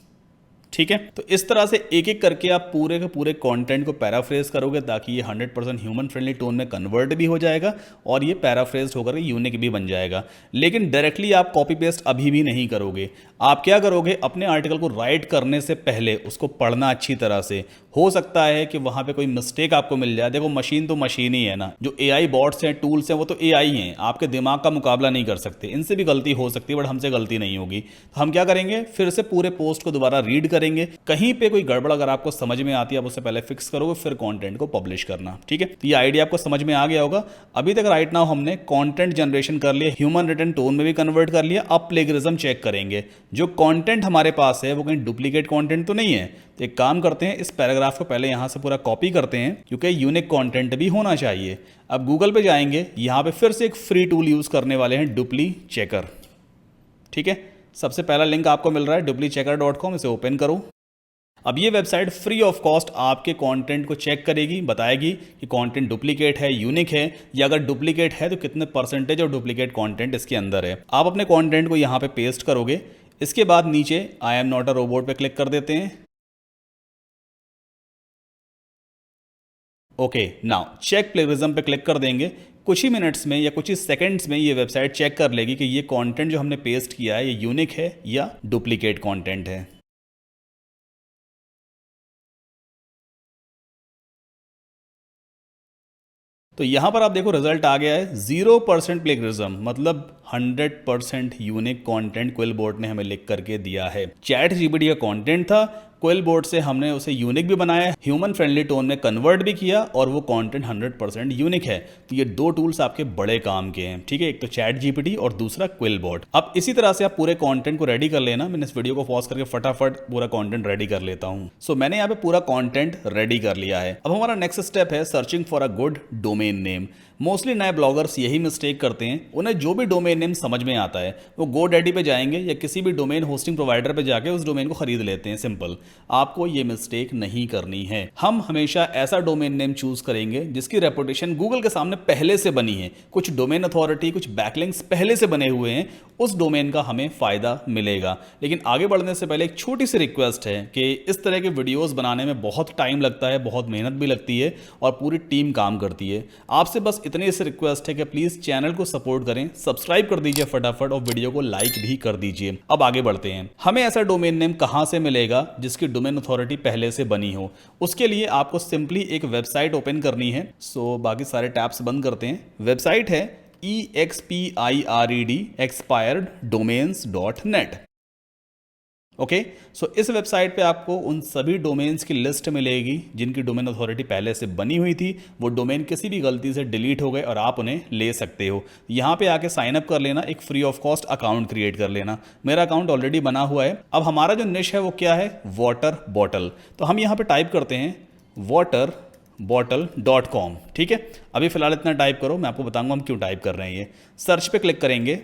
Speaker 1: ठीक है। तो इस तरह से एक एक करके आप पूरे के पूरे कंटेंट को पैराफ्रेज करोगे ताकि ये 100% ह्यूमन फ्रेंडली टोन में कन्वर्ट भी हो जाएगा और ये पैराफ्रेज होकर यूनिक भी बन जाएगा। लेकिन डायरेक्टली आप कॉपी पेस्ट अभी भी नहीं करोगे। आप क्या करोगे, अपने आर्टिकल को राइट करने से पहले उसको पढ़ना अच्छी तरह से। हो सकता है कि वहां पे कोई मिस्टेक आपको मिल जाए। देखो मशीन तो मशीन ही है ना, जो एआई बॉट्स हैं, टूल्स हैं, वो तो एआई हैं, आपके दिमाग का मुकाबला नहीं कर सकते। इनसे भी गलती हो सकती है बट हमसे गलती नहीं होगी। तो हम क्या करेंगे, फिर से पूरे पोस्ट को दोबारा रीड करेंगे। कहीं पे कोई गड़बड़ अगर आपको समझ में आती है आप उससे पहले फिक्स करोगे, फिर कंटेंट को पब्लिश करना। ठीक है, तो ये आइडिया आपको समझ में आ गया होगा। अभी तक राइट नाउ हमने कंटेंट जनरेशन कर लिया, ह्यूमन रिटन टोन में भी कन्वर्ट कर लिया। अब प्लेगरिज्म चेक करेंगे, जो कंटेंट हमारे पास है वो कहीं डुप्लीकेट कंटेंट तो नहीं है। तो एक काम करते हैं, इस पैराग्राफ को पहले यहां से पूरा कॉपी करते हैं क्योंकि यूनिक कंटेंट भी होना चाहिए। अब गूगल पे जाएंगे, यहां पे फिर से एक फ्री टूल यूज करने वाले हैं, डुप्ली चेकर। ठीक है, सबसे पहला लिंक आपको मिल रहा है duplychecker.com, इसे ओपन करो। अब ये वेबसाइट फ्री ऑफ कॉस्ट आपके कंटेंट को चेक करेगी, बताएगी कि कंटेंट डुप्लीकेट है, यूनिक है, या अगर डुप्लीकेट है तो कितने परसेंटेज ऑफ डुप्लीकेट कंटेंट इसके अंदर है। आप अपने कंटेंट को यहाँ पे पेस्ट करोगे। इसके बाद नीचे I am not a robot पे क्लिक कर देते हैं। ओके, नाउ चेक प्लेगरिज्म पे क्लिक कर देंगे। कुछ ही मिनट्स में या कुछ ही सेकंड्स में ये वेबसाइट चेक कर लेगी कि ये कंटेंट जो हमने पेस्ट किया है ये यूनिक है या डुप्लीकेट कंटेंट है। तो यहां पर आप देखो रिजल्ट आ गया है 0% प्लेगरिज्म, मतलब 100% यूनिक कंटेंट क्विल बोर्ड ने हमें लिख करके दिया है। चैट जीपीटी का कंटेंट था, क्विल बोर्ड से हमने उसे यूनिक भी बनाया, ह्यूमन फ्रेंडली टोन में कन्वर्ट भी किया और वो कंटेंट 100% यूनिक है। तो ये दो टूल्स आपके बड़े काम के हैं। ठीक है, एक तो चैट जीपीटी और दूसरा क्विल बोर्ड। अब इसी तरह से आप पूरे कंटेंट को रेडी कर लेना। मैंने इस वीडियो को पॉज करके फटाफट पूरा कंटेंट रेडी कर लेता हूं। सो मैंने यहाँ पे पूरा कंटेंट रेडी कर लिया है। अब हमारा नेक्स्ट स्टेप है searching for a good domain name. Mostly नए ब्लॉगर्स यही मिस्टेक करते हैं, उन्हें जो भी डोमेन नेम समझ में आता है वो GoDaddy पे जाएंगे या किसी भी डोमेन होस्टिंग प्रोवाइडर पे जाके उस डोमेन को खरीद लेते हैं। सिंपल, आपको ये मिस्टेक नहीं करनी है। हम हमेशा ऐसा डोमेन नेम चूज करेंगे जिसकी रेपुटेशन गूगल के सामने पहले से बनी है, कुछ डोमेन अथॉरिटी, कुछ बैकलिंक्स पहले से बने हुए हैं, उस डोमेन का हमें फायदा मिलेगा। लेकिन आगे बढ़ने से पहले एक छोटी सी रिक्वेस्ट है कि इस तरह के वीडियोस बनाने में बहुत टाइम लगता है, बहुत मेहनत भी लगती है और पूरी टीम काम करती है। आपसे बस इतनी सी रिक्वेस्ट है कि प्लीज चैनल को सपोर्ट करें, सब्सक्राइब कर दीजिए फटाफट और वीडियो को लाइक भी कर दीजिए। अब आगे बढ़ते हैं, हमें ऐसा डोमेन नेम कहां से मिलेगा जिसकी डोमेन अथॉरिटी पहले से बनी हो। उसके लिए आपको सिंपली एक वेबसाइट ओपन करनी है। सो बाकी सारे टैब्स बंद करते हैं। वेबसाइट है EXPIRED expireddomains.net। ओके, सो इस वेबसाइट पे आपको उन सभी डोमेन्स की लिस्ट मिलेगी जिनकी डोमेन अथॉरिटी पहले से बनी हुई थी। वो डोमेन किसी भी गलती से डिलीट हो गए और आप उन्हें ले सकते हो। यहाँ पे आके साइन अप कर लेना, एक free of cost account create कर लेना। मेरा अकाउंट ऑलरेडी बना हुआ है। अब हमारा जो निश है वो क्या है, वाटर बॉटल। तो हम यहाँ पे टाइप करते हैं waterbottle.com। ठीक है, अभी फिलहाल इतना टाइप करो, मैं आपको बताऊंगा हम क्यों टाइप कर रहे हैं। ये सर्च पे क्लिक करेंगे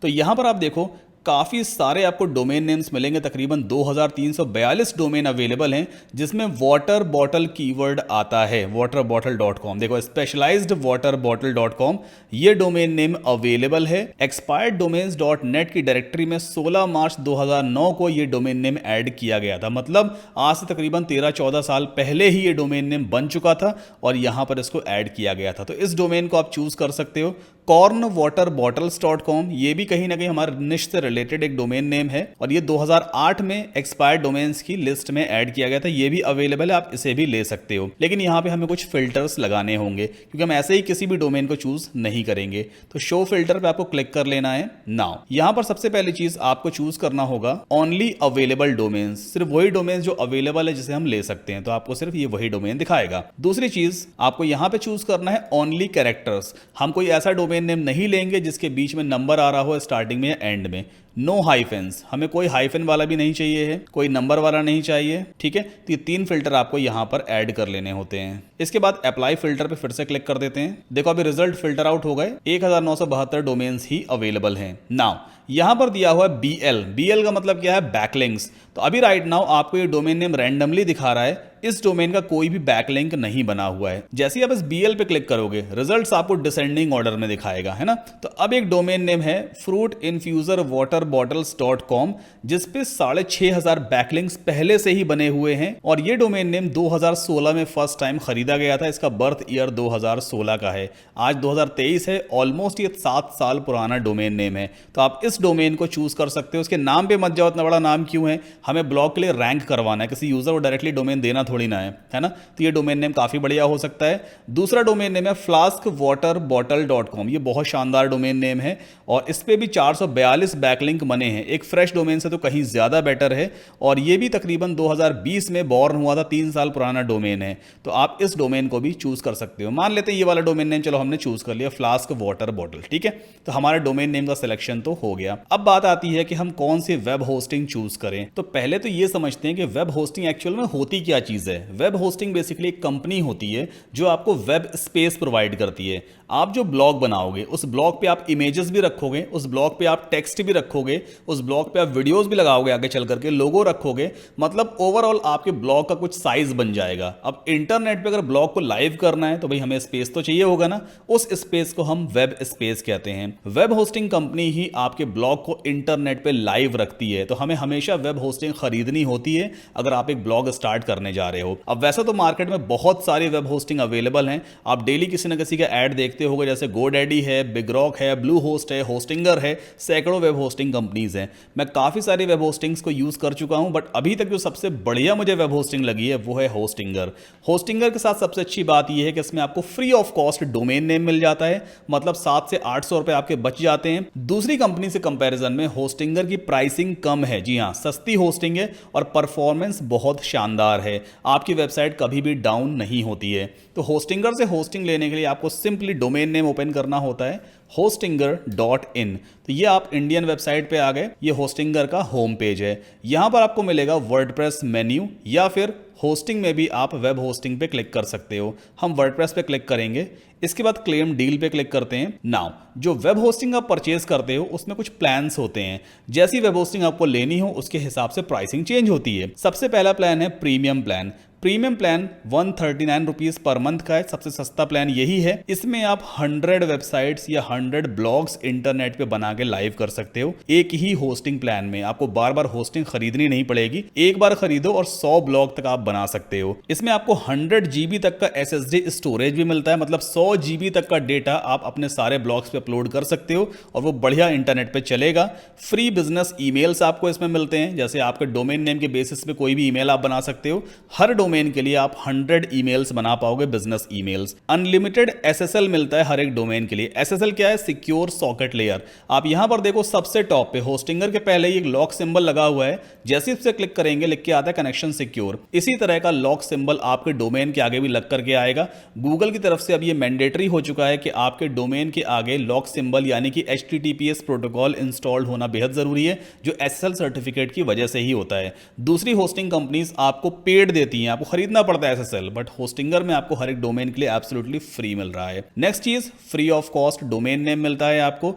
Speaker 1: तो यहां पर आप देखो काफ़ी सारे आपको डोमेन नेम्स मिलेंगे। तकरीबन 2342 डोमेन अवेलेबल हैं जिसमें वाटर बॉटल कीवर्ड आता है, waterbottle.com। देखो स्पेशलाइज्ड waterbottle.com ये डोमेन नेम अवेलेबल है। expireddomains.net की डायरेक्टरी में 16 मार्च 2009 को ये डोमेन नेम ऐड किया गया था। मतलब आज से तकरीबन 13-14 साल पहले ही ये डोमेन नेम बन चुका था और यहां पर इसको ऐड किया गया था। तो इस डोमेन को आप चूज कर सकते हो। cornwaterbottles.com ये भी कहीं ना कहीं हमारे निश से रिलेटेड एक डोमेन नेम है और ये 2008 में एक्सपायर्ड डोमेन्स की लिस्ट में ऐड किया गया था। ये भी अवेलेबल है, आप इसे भी ले सकते हो। लेकिन यहाँ पे हमें कुछ फिल्टर्स लगाने होंगे क्योंकि हम ऐसे ही किसी भी डोमेन को चूज नहीं करेंगे। तो शो फिल्टर पे आपको क्लिक कर लेना है। नाउ यहाँ पर सबसे पहली चीज आपको चूज करना होगा ओनली अवेलेबल डोमेन्स, सिर्फ वही डोमेन्स जो अवेलेबल है जिसे हम ले सकते हैं। तो आपको सिर्फ ये वही डोमेन दिखाएगा। दूसरी चीज आपको यहाँ पे चूज करना है ओनली कैरेक्टर्स। हम कोई ऐसा डोमेन नेम नहीं लेंगे जिसके बीच में नंबर आ रहा हो स्टार्टिंग में या एंड में। नो हाइफेंस, हमें कोई हाइफन वाला भी नहीं चाहिए है, कोई नंबर वाला नहीं चाहिए। ठीक है, तो ये 3 फिल्टर आपको यहां पर ऐड कर लेने होते हैं। इसके बाद अप्लाई फिल्टर पे फिर से क्लिक कर देते हैं। देखो अभी रिजल्ट फिल्टर आउट हो गए, 1972 डोमेन्स ही अवेलेबल हैं। नाउ यहां पर दिया हुआ है BL का मतलब क्या है, बैकलिंक्स। तो अभी राइट नाउ आपको ये डोमेन नेम रैंडमली दिखा रहा है, इस डोमेन का कोई भी बैकलिंक नहीं बना हुआ है। जैसे ही आप इस BL पे क्लिक करोगे रिजल्ट्स आपको डिसेंडिंग ऑर्डर में दिखाएगा, है ना। तो अब एक डोमेन नेम है फ्रूट इन्फ्यूजर वाटर bottles.com, जिसपे 6,500 बैकलिंक्स पहले से ही बने हुए हैं और ये डोमेन नेम 2016 में फर्स्ट टाइम खरीदा गया था। इसका बर्थ ईयर 2016 का है, आज 2023 है, ऑलमोस्ट ये 7 साल पुराना डोमेन नेम है। तो आप इस डोमेन को चूज कर सकते हो। उसके नाम पे मत जाओ, इतना बड़ा नाम क्यों है, हमें ब्लॉग के लिए रैंक करवाना है, किसी यूजर को डायरेक्टली डोमेन देना थोड़ी ना है ना। तो ये डोमेन नेम काफी बढ़िया हो सकता है। दूसरा डोमेन नेम है flaskwaterbottle.com, ये बहुत शानदार डोमेन नेम है और इस पे भी 442 बैकलिंक बने हैं। एक फ्रेश डोमेन से तो कहीं ज्यादा बेटर है और ये भी तकरीबन 2020 में बॉर्न हुआ था, 3 साल पुराना डोमेन है। तो आप इस डोमेन को भी चूज कर सकते हो। मान लेते हैं ये वाला डोमेन नेम चलो हमने चूज कर लिया, फ्लास्क वाटर बॉटल, ठीक है। तो हमारे डोमेन नेम का सिलेक्शन तो हो गया। अब बात आती है कि हम कौन सी वेब होस्टिंग चूज करें। तो पहले तो ये समझते हैं कि वेब होस्टिंग एक्चुअल में होती क्या चीज है। वेब होस्टिंग बेसिकली एक कंपनी होती है जो आपको वेब स्पेस प्रोवाइड करती है। आप जो ब्लॉग बनाओगे उस ब्लॉग पे आप इमेजेस भी रखोगे, उस ब्लॉग पे आप टेक्स्ट भी रखोगे, उस ब्लॉग पे आप वीडियोस भी लगाओगे, आगे चल करके लोगो रखोगे, मतलब ओवरऑल आपके ब्लॉग का कुछ साइज बन जाएगा। अब इंटरनेट पे अगर ब्लॉग को लाइव करना है तो भाई हमें स्पेस तो चाहिए होगा ना, उस स्पेस को हम वेब स्पेस कहते हैं। वेब होस्टिंग कंपनी ही आपके ब्लॉग को इंटरनेट पे लाइव रखती है। तो हमें हमेशा वेब होस्टिंग खरीदनी होती है अगर आप एक ब्लॉग स्टार्ट करने जा रहे हो। अब वैसे तो मार्केट में बहुत सारी वेब होस्टिंग अवेलेबल हैं, आप डेली किसी ना किसी का ऐड देखते होगे, जैसे GoDaddy है, बिगरॉक है, ब्लू होस्ट है, होस्टिंगर है, सैकड़ों वेब होस्टिंग कंपनीज हैं। मैं काफी सारी वेब होस्टिंग्स को यूज कर चुका हूं, बट अभी तक जो सबसे बढ़िया मुझे वेब होस्टिंग लगी है वो है होस्टिंगर। होस्टिंगर के साथ सबसे अच्छी बात यह है कि इसमें आपको free of cost domain name मिल जाता है, मतलब 700 से 800 रुपए आपके बच जाते हैं। दूसरी कंपनी से कंपैरिजन में होस्टिंगर की प्राइसिंग कम है, जी हां, सस्ती होस्टिंग है और परफॉर्मेंस बहुत शानदार है। आपकी वेबसाइट कभी भी डाउन नहीं होती है। तो होस्टिंगर से होस्टिंग लेने के लिए आपको सिंपली डोमेन नेम ओपन करना होता है hostinger.in। तो ये आप इंडियन वेबसाइट पे आ गए, ये होस्टिंगर का होम पेज है। यहां पर आपको मिलेगा वर्डप्रेस मेन्यू या फिर होस्टिंग में भी आप वेब होस्टिंग पे क्लिक कर सकते हो। हम वर्डप्रेस पे क्लिक करेंगे, इसके बाद क्लेम डील पे क्लिक करते हैं। नाउ जो वेब होस्टिंग आप परचेज करते हो उसमें कुछ प्लान्स होते हैं। जैसी वेब होस्टिंग आपको लेनी हो उसके हिसाब से प्राइसिंग चेंज होती है। सबसे पहला प्लान है premium plan. Premium plan 139 rupees per month का है, सबसे सस्ता प्लान यही है। इसमें आप 100 वेबसाइट्स या 100 ब्लॉग्स इंटरनेट पे बना के लाइव कर सकते हो एक ही होस्टिंग प्लान में। आपको बार बार होस्टिंग खरीदनी नहीं पड़ेगी, एक बार खरीदो और 100 ब्लॉग तक आप बना सकते हो। इसमें आपको 100 GB तक का SSD स्टोरेज भी मिलता है, मतलब 100 GB तक का डेटा आप अपने सारे ब्लॉग्स पे अपलोड कर सकते हो और वो बढ़िया इंटरनेट पे चलेगा। फ्री बिजनेस ईमेल्स आपको इसमें मिलते हैं, जैसे आपके डोमेन नेम के बेसिस पे कोई भी ईमेल आप बना सकते हो। हर डोमेन के लिए आप 100 ईमेल्स बना पाओगे, बिजनेस ईमेल्स। अनलिमिटेड SSL मिलता है हर एक डोमेन के लिए। SSL क्या है? Secure socket layer. आप यहां पर देखो सबसे टॉप पे होस्टिंगर के पहले ही एक लॉक सिंबल लगा हुआ है, जैसे इस पे क्लिक करेंगे लिख के आता है कनेक्शन सिक्योर। इसी तरह का लॉक सिंबल आपके डोमेन के आगे भी लग करके आएगा। गूगल की तरफ से अब ये मैंडेटरी हो चुका है कि आपके डोमेन के आगे लॉक सिंबल यानी कि HTTPS प्रोटोकॉल इंस्टॉल्ड होना बेहद जरूरी है, जो SSL सर्टिफिकेट की वजह से ही होता है। दूसरी होस्टिंग कंपनीज आपको पेड देती हैं, आपको खरीदना पड़ता है SSL, बट होस्टिंगर में आपको हर एक डोमेन के लिए एब्सोल्युटली फ्री मिल रहा है। नेक्स्ट चीज, free of cost domain name मिलता है आपको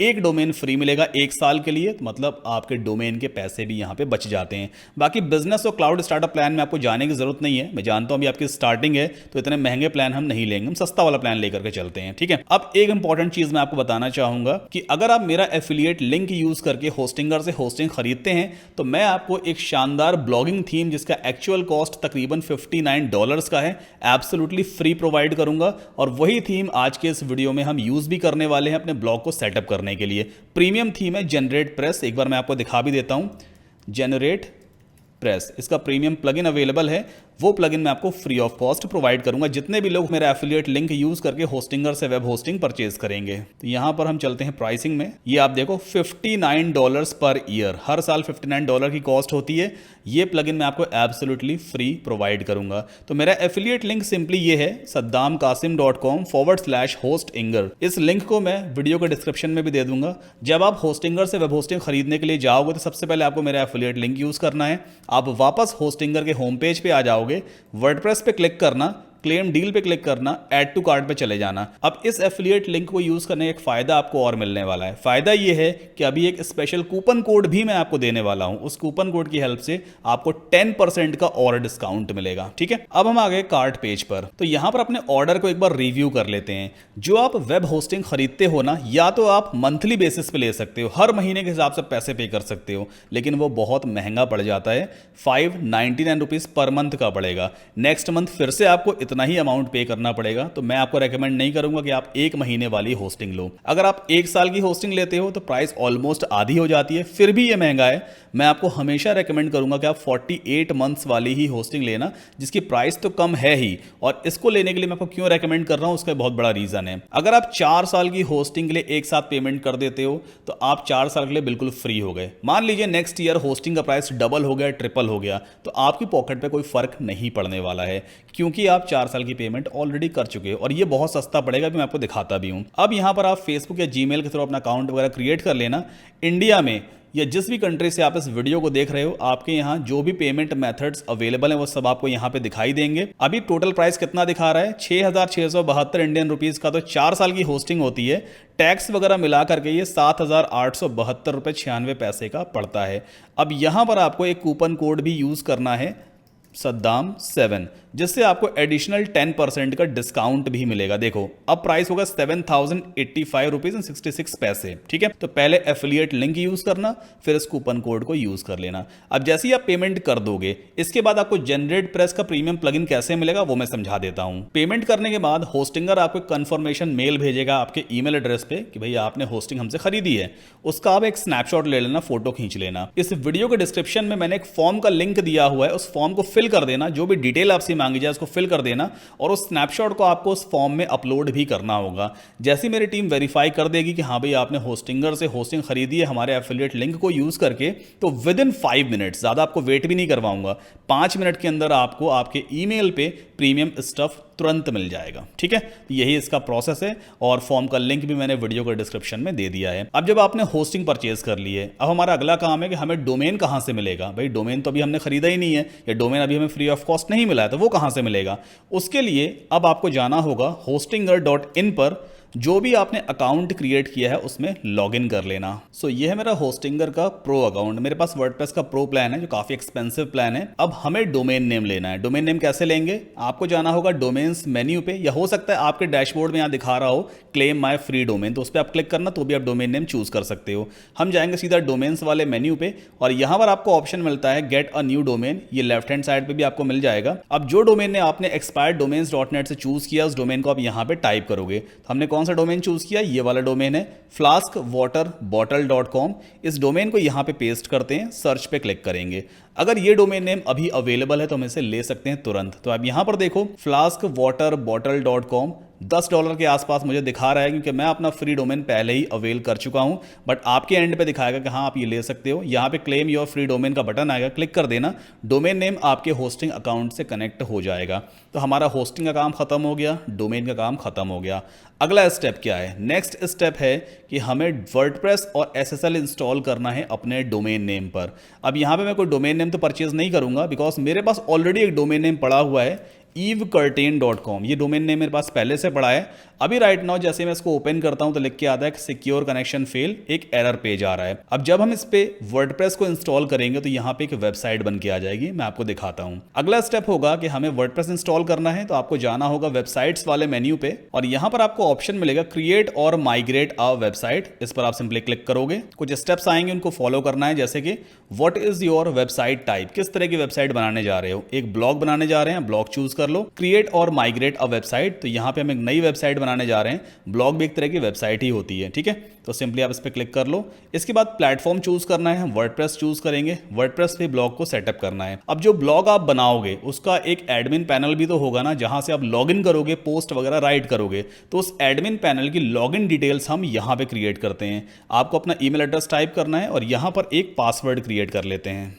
Speaker 1: एक डोमेन फ्री मिलेगा 1 साल के लिए, मतलब आपके डोमेन के पैसे भी यहां पे बच जाते हैं। बाकी बिजनेस और क्लाउड स्टार्टअप प्लान में आपको जाने की जरूरत नहीं है। मैं जानता हूं अभी आपकी स्टार्टिंग है तो इतने महंगे प्लान हम नहीं लेंगे, हम सस्ता वाला प्लान लेकर के चलते हैं, ठीक है। अब एक इंपॉर्टेंट चीज मैं आपको बताना चाहूंगा कि अगर आप मेरा एफिलिएट लिंक यूज करके होस्टिंगर से होस्टिंग खरीदते हैं तो मैं आपको एक शानदार ब्लॉगिंग थीम जिसका एक्चुअल कॉस्ट तकरीबन $59 का है, एब्सोल्युटली फ्री प्रोवाइड करूंगा। और वही थीम आज के इस वीडियो में हम यूज भी करने वाले हैं अपने ब्लॉग को सेटअप करने के लिए। प्रीमियम थीम है जनरेट प्रेस, एक बार मैं आपको दिखा भी देता हूं। जनरेट प्रेस, इसका प्रीमियम प्लगइन अवेलेबल है, वो प्लगइन मैं आपको फ्री ऑफ कॉस्ट प्रोवाइड करूंगा जितने भी लोग मेरा एफिलिएट लिंक यूज करके होस्टिंगर से वेब होस्टिंग परचेज करेंगे। तो यहां पर हम चलते हैं प्राइसिंग में। ये आप देखो $59 पर ईयर, हर साल $59 की कॉस्ट होती है। ये प्लगइन मैं आपको एब्सोल्युटली फ्री प्रोवाइड करूंगा। तो मेरा एफिलिएट लिंक सिंपली ये है saddamkasim.com/hostinger। इस लिंक को मैं वीडियो के डिस्क्रिप्शन में भी दे दूंगा। जब आप होस्टिंगर से वेब होस्टिंग खरीदने के लिए जाओगे तो सबसे पहले आपको मेरा एफिलिएट लिंक यूज करना है। आप वापस होस्टिंगर के होम पेज पे आ जाओगे, वर्डप्रेस पे क्लिक करना, क्लेम डील पे क्लिक करना, ऐड टू कार्ट पे चले जाना। अब इस एफिलिएट लिंक को यूज करने का एक फायदा आपको और मिलने वाला है। फायदा ये है कि अभी एक स्पेशल कूपन कोड भी मैं आपको देने वाला हूं। उस कूपन कोड की हेल्प से आपको 10% का और डिस्काउंट मिलेगा। ठीक है, अब हम आ गए कार्ट पेज पर। तो यहां पर अपने ऑर्डर को एक बार रिव्यू कर लेते हैं। जो आप वेब होस्टिंग खरीदते हो ना, या तो आप मंथली बेसिस पे ले सकते हो, हर महीने के हिसाब से पैसे पे कर सकते हो, लेकिन वो बहुत महंगा पड़ जाता है। 599 रुपीज पर मंथ का पड़ेगा। नेक्स्ट मंथ फिर से आपको इतना ही अमाउंट पे करना पड़ेगा। तो मैं आपको रेकमेंड नहीं करूंगा कि आप एक महीने वाली होस्टिंग लो। अगर आप एक साल की होस्टिंग लेते हो तो प्राइस ऑलमोस्ट आधी हो जाती है, फिर भी ये महंगा है। मैं आपको हमेशा रेकमेंड करूंगा कि आप 48 मंथ्स वाली ही होस्टिंग लेना, जिसकी प्राइस तो कम है ही। और इसको लेने के लिए मैं आपको क्यों रेकमेंड कर रहा हूं, उसका बहुत बड़ा रीजन है। अगर आप 4 साल की होस्टिंग के लिए एक साथ पेमेंट कर देते हो तो आप 4 साल के लिए बिल्कुल फ्री हो गए। मान लीजिए नेक्स्ट ईयर होस्टिंग का प्राइस डबल हो गया, ट्रिपल हो गया, तो आपकी पॉकेट पे कोई फर्क नहीं पड़ने वाला है, क्योंकि आप 4 साल की पेमेंट ऑलरेडी कर चुके हो। और ये बहुत सस्ता पड़ेगा, भी मैं आपको दिखाता भी हूं। अब यहां पर आप फेसबुक या जीमेल के थ्रू अपना अकाउंट वगैरह क्रिएट कर लेना। इंडिया में या जिस भी कंट्री से आप इस वीडियो को देख रहे हो, आपके यहाँ जो भी पेमेंट मेथड्स अवेलेबल हैं वो सब आपको यहाँ पे दिखाई देंगे। अभी टोटल प्राइस कितना दिखा रहा है, 6,672 इंडियन रुपीज का तो 4 साल की होस्टिंग होती है। टैक्स वगैरह मिला करके ये 7,872 रुपये 96 पैसे का पड़ता है। अब यहाँ पर आपको एक कूपन कोड भी यूज करना है, सद्दाम 7, जिससे आपको एडिशनल 10% का डिस्काउंट भी मिलेगा। देखो अब प्राइस होगा 7,085 रुपीज 66 पैसे। ठीक है, तो पहले एफिलिएट लिंक यूज करना, फिर इस कूपन कोड को यूज कर लेना। अब जैसे ही आप पेमेंट कर दोगे, इसके बाद आपको जनरेट प्रेस का प्रीमियम प्लगइन कैसे मिलेगा वो मैं समझा देता हूं। पेमेंट करने के बाद होस्टिंगर आपको कंफर्मेशन मेल भेजेगा आपके ईमेल एड्रेस पे कि भाई आपने होस्टिंग हमसे खरीदी है। उसका आप एक स्नैपशॉट ले लेना, फोटो खींच लेना। इस वीडियो के डिस्क्रिप्शन में मैंने एक फॉर्म का लिंक दिया हुआ है, उस फॉर्म को फिल कर देना। जो भी डिटेल आपसे मांगी जाए उसको फिल कर देना, और उस स्नैपशॉट को आपको उस फॉर्म में अपलोड भी करना होगा। जैसे मेरी टीम वेरीफाई कर देगी कि हाँ भाई आपने होस्टिंगर से होस्टिंग खरीदी है हमारे एफिलिएट लिंक को यूज करके, तो विद इन 5 मिनट्स, ज्यादा आपको वेट भी नहीं करवाऊंगा, 5 मिनट के अंदर आपको आपके ईमेल पे प्रीमियम स्टफ तुरंत मिल जाएगा। ठीक है, यही इसका प्रोसेस है, और फॉर्म का लिंक भी मैंने वीडियो के डिस्क्रिप्शन में दे दिया है। अब जब आपने होस्टिंग परचेज कर ली है, अब हमारा अगला काम है कि हमें डोमेन कहां से मिलेगा। भाई डोमेन तो अभी हमने खरीदा ही नहीं है, या डोमेन अभी हमें फ्री ऑफ कॉस्ट नहीं मिला है, तो वो कहां से मिलेगा। उसके लिए अब आपको जाना होगा hostinger.in पर। जो भी आपने अकाउंट क्रिएट किया है उसमें लॉगिन कर लेना। सो ये है मेरा होस्टिंगर का प्रो अकाउंट। मेरे पास वर्डप्रेस का प्रो प्लान है जो काफी एक्सपेंसिव प्लान है। अब हमें डोमेन नेम लेना है। डोमेन नेम कैसे लेंगे, आपको जाना होगा डोमेन्स मेन्यू पे, या हो सकता है आपके डैशबोर्ड में यहाँ दिखा रहा हो क्लेम माई फ्री डोमेन, तो उस पर आप क्लिक करना, तो भी आप डोमेन नेम चूज कर सकते हो। हम जाएंगे सीधा डोमेन्स वाले मेन्यू पे, और यहां पर आपको ऑप्शन मिलता है गेट अ न्यू डोमेन। ये लेफ्ट हैंड साइड पे भी आपको मिल जाएगा। अब जो डोमेन ने आपने एक्सपायर्ड डोमेन्स.net से चूज किया, उस डोमेन को आप यहां पे टाइप करोगे। तो हमने कौन सा डोमेन चूज किया, ये वाला डोमेन है flaskwaterbottle.com। इस डोमेन को यहां पे पेस्ट करते हैं, सर्च पे क्लिक करेंगे। अगर ये डोमेन नेम अभी अवेलेबल है तो हम इसे ले सकते हैं तुरंत। तो आप यहां पर देखो flaskwaterbottle.com $10 के आसपास मुझे दिखा रहा है, क्योंकि मैं अपना फ्री डोमेन पहले ही अवेल कर चुका हूं। बट आपके एंड पे दिखाएगा कि हाँ आप ये ले सकते हो। यहां पे क्लेम योर फ्री डोमेन का बटन आएगा, क्लिक कर देना। डोमेन नेम आपके होस्टिंग अकाउंट से कनेक्ट हो जाएगा। तो हमारा होस्टिंग का काम खत्म हो गया, डोमेन का काम खत्म हो गया। अगला स्टेप क्या है, नेक्स्ट स्टेप है कि हमें वर्डप्रेस और SSL इंस्टॉल करना है अपने डोमेन नेम पर। अब यहां पे मैं कोई डोमेन नेम तो परचेज नहीं करूंगा, बिकॉज मेरे पास ऑलरेडी एक डोमेन नेम पड़ा हुआ है evecurtain.com। ये डोमेन नेम मेरे पास पहले से पड़ा है। अभी राइट नाउ जैसे मैं इसको ओपन करता हूं तो लिख के आता है कि सिक्योर कनेक्शन फेल, एक एरर पेज आ रहा है। अब जब हम इस पे वर्डप्रेस को इंस्टॉल करेंगे तो यहां पे एक वेबसाइट बन के आ जाएगी, मैं आपको दिखाता हूं। अगला स्टेप होगा कि हमें वर्डप्रेस इंस्टॉल करना है, तो आपको जाना होगा वेबसाइट्स वाले मेन्यू पे, और यहां पर आपको ऑप्शन मिलेगा क्रिएट और माइग्रेट अ वेबसाइट। इस पर आप सिंपली क्लिक करोगे, कुछ स्टेप्स आएंगे, उनको फॉलो करना है। जैसे कि what is your website type, किस तरह की वेबसाइट बनाने जा रहे हो। एक ब्लॉग बनाने जा रहे हैं, ब्लॉग चूज कर लो। क्रिएट और माइग्रेट अ वेबसाइट, तो यहां पे हम एक नई वेबसाइट बनाने जा रहे हैं। ब्लॉग भी एक तरह की वेबसाइट ही होती है। ठीक है, तो सिंपली आप इस पर क्लिक कर लो। इसके बाद प्लेटफॉर्म चूज करना है, हम वर्डप्रेस चूज करेंगे। वर्डप्रेस पे ब्लॉग को सेटअप करना है। अब जो ब्लॉग आप बनाओगे उसका एक एडमिन पैनल भी तो होगा ना, जहां से आप लॉगिन करोगे, पोस्ट वगैरह राइट करोगे। तो उस एडमिन पैनल की लॉगिन डिटेल्स हम यहां पे क्रिएट करते हैं। आपको अपना ईमेल एड्रेस टाइप करना है और यहां पर एक पासवर्ड क्रिएट कर लेते हैं।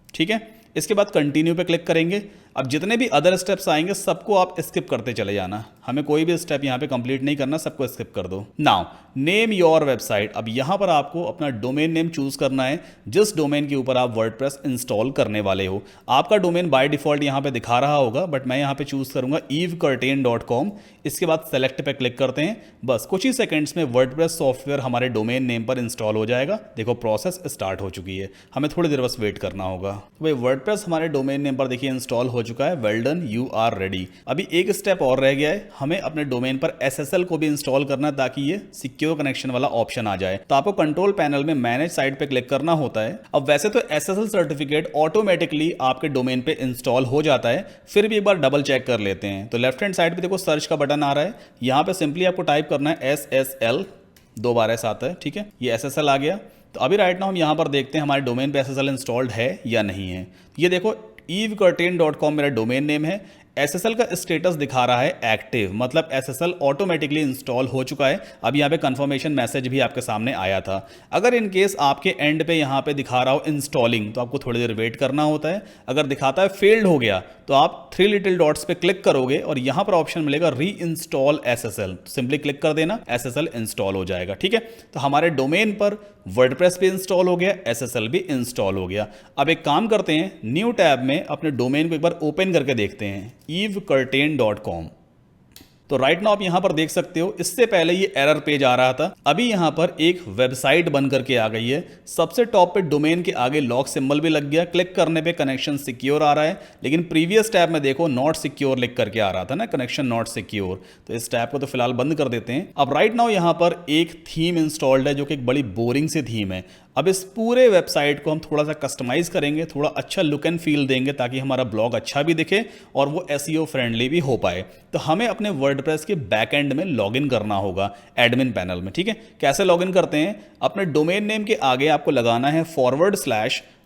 Speaker 1: ठीक है, इसके बाद कंटिन्यू पे क्लिक करेंगे। अब जितने भी अदर स्टेप्स आएंगे सबको आप स्किप करते चले जाना, हमें कोई भी स्टेप यहाँ पे कंप्लीट नहीं करना, सबको स्किप कर दो। Now name your website. अब यहाँ पर आपको अपना डोमेन नेम चूज करना है जिस डोमेन के ऊपर आप वर्डप्रेस इंस्टॉल करने वाले हो। आपका डोमेन बाय डिफॉल्ट यहाँ पे दिखा रहा होगा, बट मैं यहाँ पे चूज करूंगा evecurtain.com। इसके बाद सेलेक्ट पे क्लिक करते हैं, बस कुछ ही सेकंड्स में वर्डप्रेस सॉफ्टवेयर हमारे डोमेन नेम पर इंस्टॉल हो जाएगा। देखो प्रोसेस स्टार्ट हो चुकी है, हमें थोड़ी देर बस वेट करना होगा। तो भाई वर्डप्रेस हमारे डोमेन नेम पर देखिए इंस्टॉल हो चुका है। Well done, you are ready. अभी एक स्टेप और रह गया है, हमें अपने डोमेन पर SSL को भी इंस्टॉल करना है ताकि ये सिक्योर कनेक्शन वाला ऑप्शन आ जाए। तो आपको कंट्रोल पैनल में मैनेज साइट पे क्लिक करना होता है। अब वैसे तो SSL सर्टिफिकेट ऑटोमेटिकली आपके डोमेन पे इंस्टॉल हो जाता है, फिर भी एक बार डबल चेक कर लेते हैं। तो लेफ्ट हैंड साइड पे देखो सर्च का बटन आ रहा है, यहाँ पे सिंपली आपको टाइप करना है SSL, 2 बार ऐसा आता है, ठीक है, ये SSL आ गया। तो अभी राइट नाउ हम यहाँ पर देखते हैं हमारे डोमेन पे SSL इंस्टॉल्ड है या नहीं है। ये देखो evecurtain.com मेरा डोमेन नेम है, SSL का स्टेटस दिखा रहा है एक्टिव, मतलब SSL ऑटोमेटिकली इंस्टॉल हो चुका है। अब यहाँ पे कंफर्मेशन मैसेज भी आपके सामने आया था। अगर इन केस आपके एंड पे यहाँ पे दिखा रहा हो इंस्टॉलिंग, तो आपको थोड़ी देर वेट करना होता है। अगर दिखाता है फेल्ड हो गया तो आप 3 लिटिल डॉट्स पे क्लिक करोगे और यहाँ पर ऑप्शन मिलेगा री इंस्टॉल SSL, सिंपली क्लिक कर देना, SSL इंस्टॉल हो जाएगा। ठीक है, तो हमारे डोमेन पर वर्डप्रेस भी इंस्टॉल हो गया, SSL भी इंस्टॉल हो गया। अब एक काम करते हैं, न्यू टैब में अपने डोमेन को एक बार ओपन करके देखते हैं, evecurtain.com। तो राइट नाउ आप यहां पर देख सकते हो, इससे पहले ये एरर पेज आ रहा था, अभी यहां पर एक वेबसाइट बन करके आ गई है। सबसे टॉप पे डोमेन के आगे लॉक सिंबल भी लग गया, क्लिक करने पे कनेक्शन सिक्योर आ रहा है। लेकिन प्रीवियस टैब में देखो नॉट सिक्योर लिख करके आ रहा था ना, कनेक्शन नॉट सिक्योर। तो इस टैब को तो फिलहाल बंद कर देते हैं। अब राइट नाउ यहां पर एक थीम इंस्टॉल्ड है जो कि एक बड़ी बोरिंग सी थीम है। अब इस पूरे वेबसाइट को हम थोड़ा सा कस्टमाइज करेंगे, थोड़ा अच्छा लुक एंड फील देंगे ताकि हमारा ब्लॉग अच्छा भी दिखे और वो SEO फ्रेंडली भी हो पाए। तो हमें अपने वर्डप्रेस के बैक एंड में लॉगिन करना होगा एडमिन पैनल में। ठीक है, कैसे लॉगिन करते हैं, अपने डोमेन नेम के आगे आपको लगाना है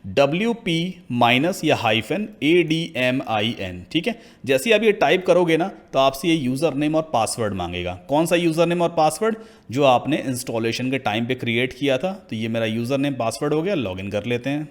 Speaker 1: /WP माइनस या -ADMIN। ठीक है, जैसे आप ये टाइप करोगे ना तो आपसे ये यूजर नेम और पासवर्ड मांगेगा। कौन सा यूजर नेम और पासवर्ड, जो आपने इंस्टॉलेशन के टाइम पे क्रिएट किया था। तो ये मेरा यूजर नेम पासवर्ड हो गया, लॉगिन कर लेते हैं।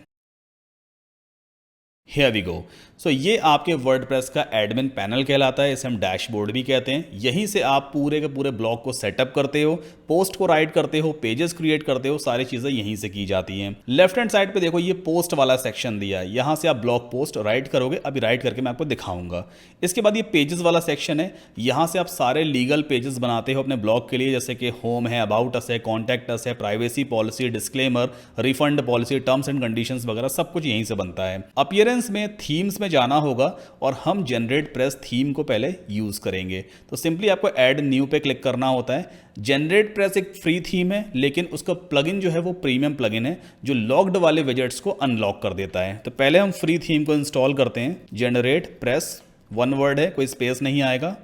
Speaker 1: Here we go। सो ये आपके वर्डप्रेस का एडमिन पैनल कहलाता है, इसे हम डैशबोर्ड भी कहते हैं। यहीं से आप पूरे के पूरे ब्लॉग को सेटअप करते हो, पोस्ट को राइट करते हो, पेजेस क्रिएट करते हो, सारी चीज़ें यहीं से की जाती हैं। लेफ्ट हैंड साइड पे देखो ये पोस्ट वाला सेक्शन दिया है, यहाँ से आप ब्लॉग पोस्ट राइट करोगे। अभी राइट करके मैं आपको दिखाऊंगा। इसके बाद ये पेजेस वाला सेक्शन है, यहाँ से आप सारे लीगल पेजेस बनाते हो अपने ब्लॉग के लिए, जैसे कि होम है, अबाउट अस है, कॉन्टैक्ट अस है, privacy policy, disclaimer, refund policy, terms and conditions वगैरह सब कुछ यहीं से बनता है। अपीयरेंस में थीम्स में जाना होगा और हम जनरेट प्रेस थीम को पहले यूज करेंगे। तो सिंपली आपको ऐड न्यू पे क्लिक करना होता है। जनरेट प्रेस एक फ्री थीम है, लेकिन उसका प्लगइन जो है वो प्रीमियम प्लगइन है जो लॉक्ड वाले विजेट्स को अनलॉक कर देता है। तो पहले हम फ्री थीम को इंस्टॉल करते हैं। जनरेट प्रेस, 1 वर्ड है, कोई स्पेस नहीं आएगा।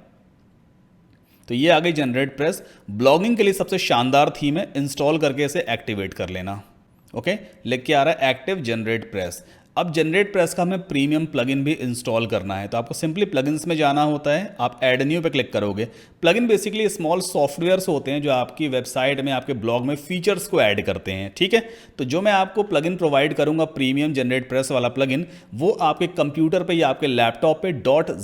Speaker 1: तो ये आ गई जनरेट प्रेस, ब्लॉगिंग के लिए सबसे शानदार थीम है, इंस्टॉल करके इसे एक्टिवेट कर लेना। ओके, लिख के आ रहा है एक्टिव जनरेट प्रेस। अब जनरेट प्रेस का हमें प्रीमियम प्लगइन भी इंस्टॉल करना है, तो आपको सिंपली प्लगइन्स में जाना होता है। आप ऐड न्यू पे क्लिक करोगे। प्लगइन बेसिकली स्मॉल सॉफ्टवेयर्स होते हैं जो आपकी वेबसाइट में, आपके ब्लॉग में फीचर्स को ऐड करते हैं। ठीक है, तो जो मैं आपको प्लगइन प्रोवाइड करूंगा प्रीमियम जनरेट प्रेस वाला प्लगइन, वो आपके कंप्यूटर पे या आपके लैपटॉप पे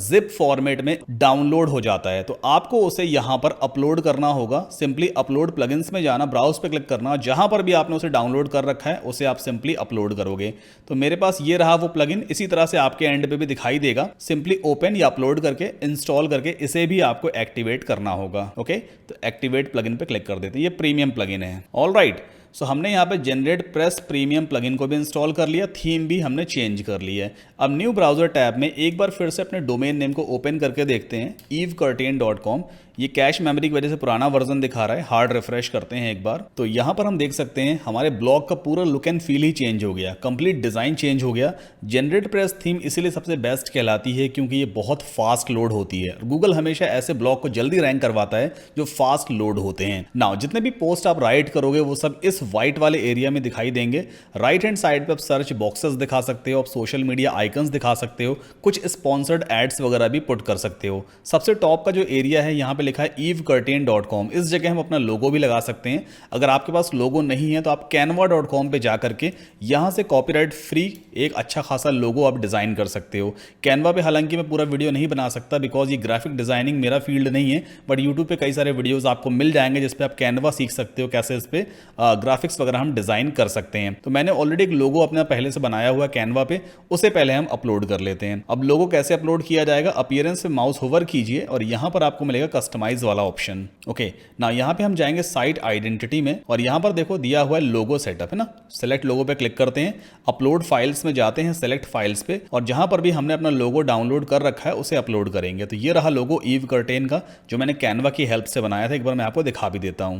Speaker 1: .zip फॉर्मेट में डाउनलोड हो जाता है। तो आपको उसे यहां पर अपलोड करना होगा। सिंपली अपलोड प्लगइन्स में जाना, ब्राउज पे क्लिक करना, जहां पर भी आपने उसे डाउनलोड कर रखा है उसे आप सिंपली अपलोड करोगे। तो मेरे पास ये रहा वो प्लगइन, इसी तरह से आपके एंड पे भी दिखाई देगा। सिंपली ओपन या अपलोड करके इंस्टॉल करके इसे भी आपको एक्टिवेट करना होगा। ओके, तो एक्टिवेट प्लगइन पे क्लिक कर देते हैं। ये प्रीमियम प्लगइन है। ऑलराइट, सो हमने यहाँ पे जनरेट प्रेस प्रीमियम प्लगइन को भी इंस्टॉल कर लिया, थीम भी हमने चेंज कर ली है। अब न्यू ब्राउजर टैब में एक बार फिर से अपने डोमेन नेम को ओपन करके देखते हैं, evecurtain.com। ये कैश मेमोरी की वजह से पुराना वर्जन दिखा रहा है, हार्ड रिफ्रेश करते हैं एक बार। तो यहाँ पर हम देख सकते हैं हमारे ब्लॉग का पूरा look and feel he change हो गया, कंप्लीट डिजाइन चेंज हो गया। जनरेट प्रेस थीम इसीलिए सबसे बेस्ट कहलाती है क्योंकि ये बहुत फास्ट लोड होती है। गूगल हमेशा ऐसे ब्लॉग को जल्दी रैंक करवाता है जो फास्ट लोड होते हैं। नाउ जितने भी पोस्ट आप राइट करोगे वो सब इस इस व्हाइट वाले एरिया में दिखाई देंगे। राइट हैंड साइड पे आप सर्च बॉक्सेस दिखा सकते हो, आप सोशल मीडिया आइकन्स दिखा सकते हो, कुछ स्पॉन्सर्ड एड्स वगैरह भी पुट कर सकते हो। सबसे टॉप का जो एरिया है यहाँ पे लिखा है evecurtain.com, इस जगह हम अपना लोगो भी लगा सकते हैं। अगर आपके पास लोगो नहीं है तो आप canva.com पे जा करके यहाँ से कॉपीराइट फ्री एक अच्छा खासा लोगो आप डिजाइन कर सकते हो। कैनवा पे हालांकि मैं पूरा वीडियो नहीं बना सकता बिकॉज ये ग्राफिक डिजाइनिंग मेरा फील्ड नहीं है, बट यूट्यूब पे कई सारे वीडियोस आपको मिल जाएंगे जिस पे आप कैनवा सीख सकते हो, कैसे इस पे ग्राफिक्स वगैरह हम डिजाइन कर सकते हैं। तो मैंने ऑलरेडी एक लोगो अपना पहले से बनाया हुआ है कैनवा पे, उसे पहले हम अपलोड कर लेते हैं। अब लोगो कैसे अपलोड किया जाएगा, अपीयरेंस पे माउस होवर कीजिए और यहाँ पर आपको मिलेगा कस्टमाइज वाला ऑप्शन। ओके ना, यहाँ पे हम जाएंगे साइट आइडेंटिटी में और यहाँ पर देखो दिया हुआ है लोगो सेटअप है ना, सेलेक्ट लोगो पे क्लिक करते हैं, अपलोड फाइल्स में जाते हैं, सेलेक्ट फाइल्स पे, और जहां पर भी हमने अपना लोगो डाउनलोड कर रखा है उसे अपलोड करेंगे। तो ये रहा लोगो evecurtain का जो मैंने कैनवा की हेल्प से बनाया था। एक बार मैं आपको दिखा भी देता हूं।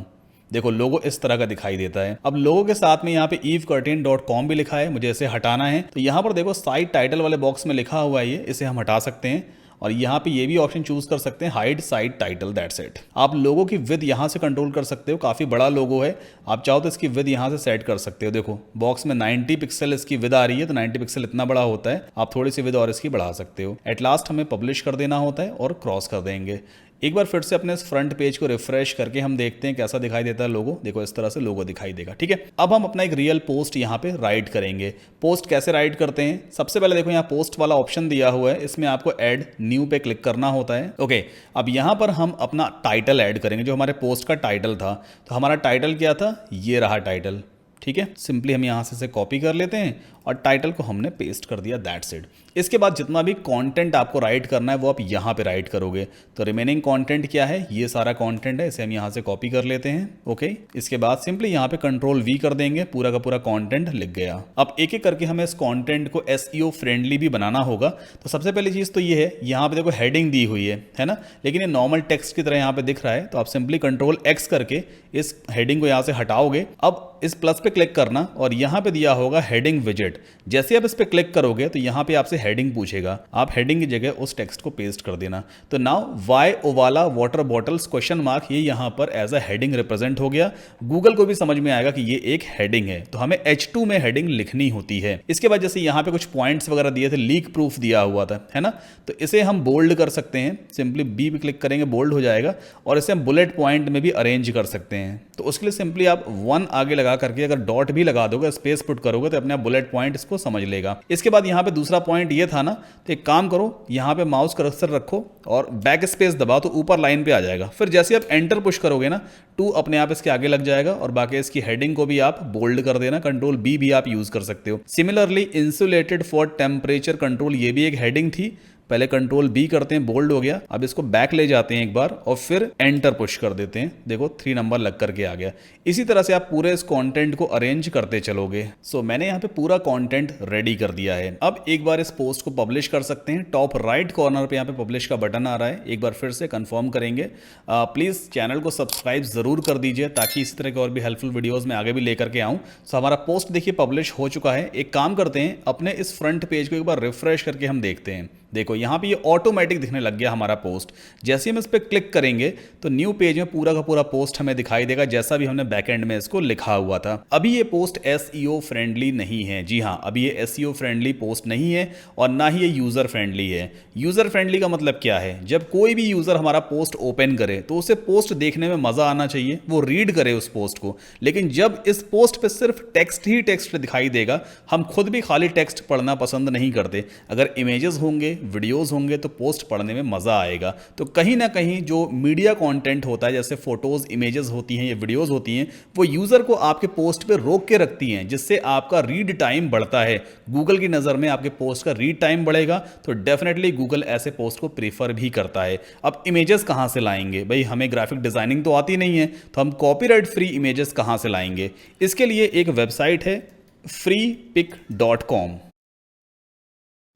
Speaker 1: देखो लोगो इस तरह का दिखाई देता है। अब लोगो के साथ में यहाँ पे evecurtain.com भी लिखा है, मुझे इसे हटाना है। तो यहाँ पर देखो साइट टाइटल वाले बॉक्स में लिखा हुआ है, ये इसे हम हटा सकते हैं और यहाँ पे ये भी ऑप्शन चूज कर सकते हैं, hide site title, that's it. आप लोगों की विद यहाँ से कंट्रोल कर सकते हो, काफी बड़ा लोगो है, आप चाहो तो इसकी विद यहाँ से सेट कर सकते हो। देखो बॉक्स में 90 पिक्सल इसकी विद आ रही है, तो 90 पिक्सल इतना बड़ा होता है, आप थोड़ी सी विद और इसकी बढ़ा सकते हो। एट लास्ट हमें पब्लिश कर देना होता है और क्रॉस कर देंगे। एक बार फिर से अपने इस फ्रंट पेज को रिफ्रेश करके हम देखते हैं कैसा दिखाई देता है लोगो। देखो इस तरह से लोगो दिखाई देगा, ठीक है। अब हम अपना एक रियल पोस्ट यहाँ पे राइट करेंगे। पोस्ट कैसे राइट करते हैं, सबसे पहले देखो यहाँ पोस्ट वाला ऑप्शन दिया हुआ है, इसमें आपको ऐड न्यू पे क्लिक करना होता है। ओके, अब यहाँ पर हम अपना टाइटल ऐड करेंगे, जो हमारे पोस्ट का टाइटल था। तो हमारा टाइटल क्या था, ये रहा टाइटल, ठीक है। सिंपली हम यहाँ से इसे कॉपी कर लेते हैं और टाइटल को हमने पेस्ट कर दिया, दैट्स इट। इसके बाद जितना भी कंटेंट आपको राइट करना है वो आप यहाँ पे राइट करोगे। तो रिमेनिंग कंटेंट क्या है, ये सारा कंटेंट है, इसे हम यहाँ से कॉपी कर लेते हैं। ओके, इसके बाद सिंपली यहाँ पे कंट्रोल V कर देंगे, पूरा का पूरा कंटेंट लिख गया। अब एक एक करके हमें इस कंटेंट को SEO फ्रेंडली भी बनाना होगा। तो सबसे पहली चीज़ तो ये है, यहाँ पे देखो हेडिंग दी हुई है ना, लेकिन ये नॉर्मल टेक्स्ट की तरह यहाँ पे दिख रहा है। तो आप सिंपली कंट्रोल X करके इस हेडिंग को यहाँ से हटाओगे। अब इस प्लस पे क्लिक करना और यहाँ पे दिया होगा हेडिंग विजेट। जैसे आप इस पे क्लिक करोगे तो यहाँ पे आपसे हेडिंग पूछेगा, आप हेडिंग की जगह उस टेक्स्ट को पेस्ट कर देना। तो now why Owala water bottles question mark, ये यहाँ पर एज अ हेडिंग रिप्रेजेंट हो गया। गूगल को भी समझ में आएगा कि ये एक हेडिंग है, तो हमें H2 में हेडिंग लिखनी होती है। इसके बाद जैसे यहाँ पे कुछ पॉइंट्स वगैरह दिए थे, लीक प्रूफ दिया हुआ था, है ना, तो इसे हम बोल्ड कर सकते हैं। सिंपली B पे क्लिक करेंगे, बोल्ड हो जाएगा, और इसे हम बुलेट पॉइंट में भी अरेंज कर सकते हैं। तो उसके लिए सिंपली आप 1 आगे लगा करके अगर डॉट भी लगा दोगे, स्पेस पुट करोगे, तो अपने आप बुलेट पॉइंट इसको समझ लेगा। इसके बाद यहाँ पे दूसरा पॉइंट ये था ना, तो एक काम करो, यहाँ पे माउस कर्सर रखो और बैक स्पेस दबाओ तो ऊपर लाइन पे आ जाएगा। फिर जैसे आप एंटर पुश करोगे ना, 2 अपने आप इसके आगे लग जाएगा और बाकी इसकी हेडिंग को भी आप बोल्ड कर देना। कंट्रोल B भी आप यूज कर सकते हो। Similarly insulated for temperature control, ये भी एक हेडिंग थी, पहले कंट्रोल B करते हैं, बोल्ड हो गया। अब इसको बैक ले जाते हैं एक बार और फिर एंटर पुश कर देते हैं, देखो 3 नंबर लग करके आ गया। इसी तरह से आप पूरे इस कंटेंट को अरेंज करते चलोगे। सो मैंने यहाँ पे पूरा कंटेंट रेडी कर दिया है। अब एक बार इस पोस्ट को पब्लिश कर सकते हैं। टॉप राइट कॉर्नर पे यहाँ पे पब्लिश का बटन आ रहा है, एक बार फिर से कंफर्म करेंगे। प्लीज चैनल को सब्सक्राइब जरूर कर दीजिए ताकि इस तरह के और भी हेल्पफुल वीडियोज में आगे भी लेकर के आऊँ। सो हमारा पोस्ट देखिए पब्लिश हो चुका है। एक काम करते हैं, अपने इस फ्रंट पेज को एक बार रिफ्रेश करके हम देखते हैं। देखो यहाँ पे ये ऑटोमेटिक दिखने लग गया हमारा पोस्ट। जैसे हम इस पर क्लिक करेंगे तो न्यू पेज में पूरा का पूरा पोस्ट हमें दिखाई देगा, जैसा भी हमने बैकएंड में इसको लिखा हुआ था। अभी ये पोस्ट SEO फ्रेंडली नहीं है। जी हाँ, अभी ये SEO फ्रेंडली पोस्ट नहीं है और ना ही ये यूजर फ्रेंडली है। यूजर फ्रेंडली का मतलब क्या है, जब कोई भी यूजर हमारा पोस्ट ओपन करे तो उसे पोस्ट देखने में मजा आना चाहिए, वो रीड करे उस पोस्ट को। लेकिन जब इस पोस्ट पे सिर्फ टेक्स्ट ही टेक्स्ट दिखाई देगा, हम खुद भी खाली टेक्स्ट पढ़ना पसंद नहीं करते। अगर इमेजेस होंगे, वीडियोस होंगे तो पोस्ट पढ़ने में मजा आएगा। तो कहीं ना कहीं जो मीडिया कंटेंट होता है, जैसे फोटोज, इमेजेस होती हैं या वीडियोस होती हैं, वो यूजर को आपके पोस्ट पे रोक के रखती हैं, जिससे आपका रीड टाइम बढ़ता है। गूगल की नजर में आपके पोस्ट का रीड टाइम बढ़ेगा तो डेफिनेटली गूगल ऐसे पोस्ट को प्रीफर भी करता है। अब इमेजेस कहां से लाएंगे भाई, हमें ग्राफिक डिजाइनिंग तो आती नहीं है, तो हम कॉपीराइट फ्री इमेजेस कहां से लाएंगे। इसके लिए एक वेबसाइट है freepik.com।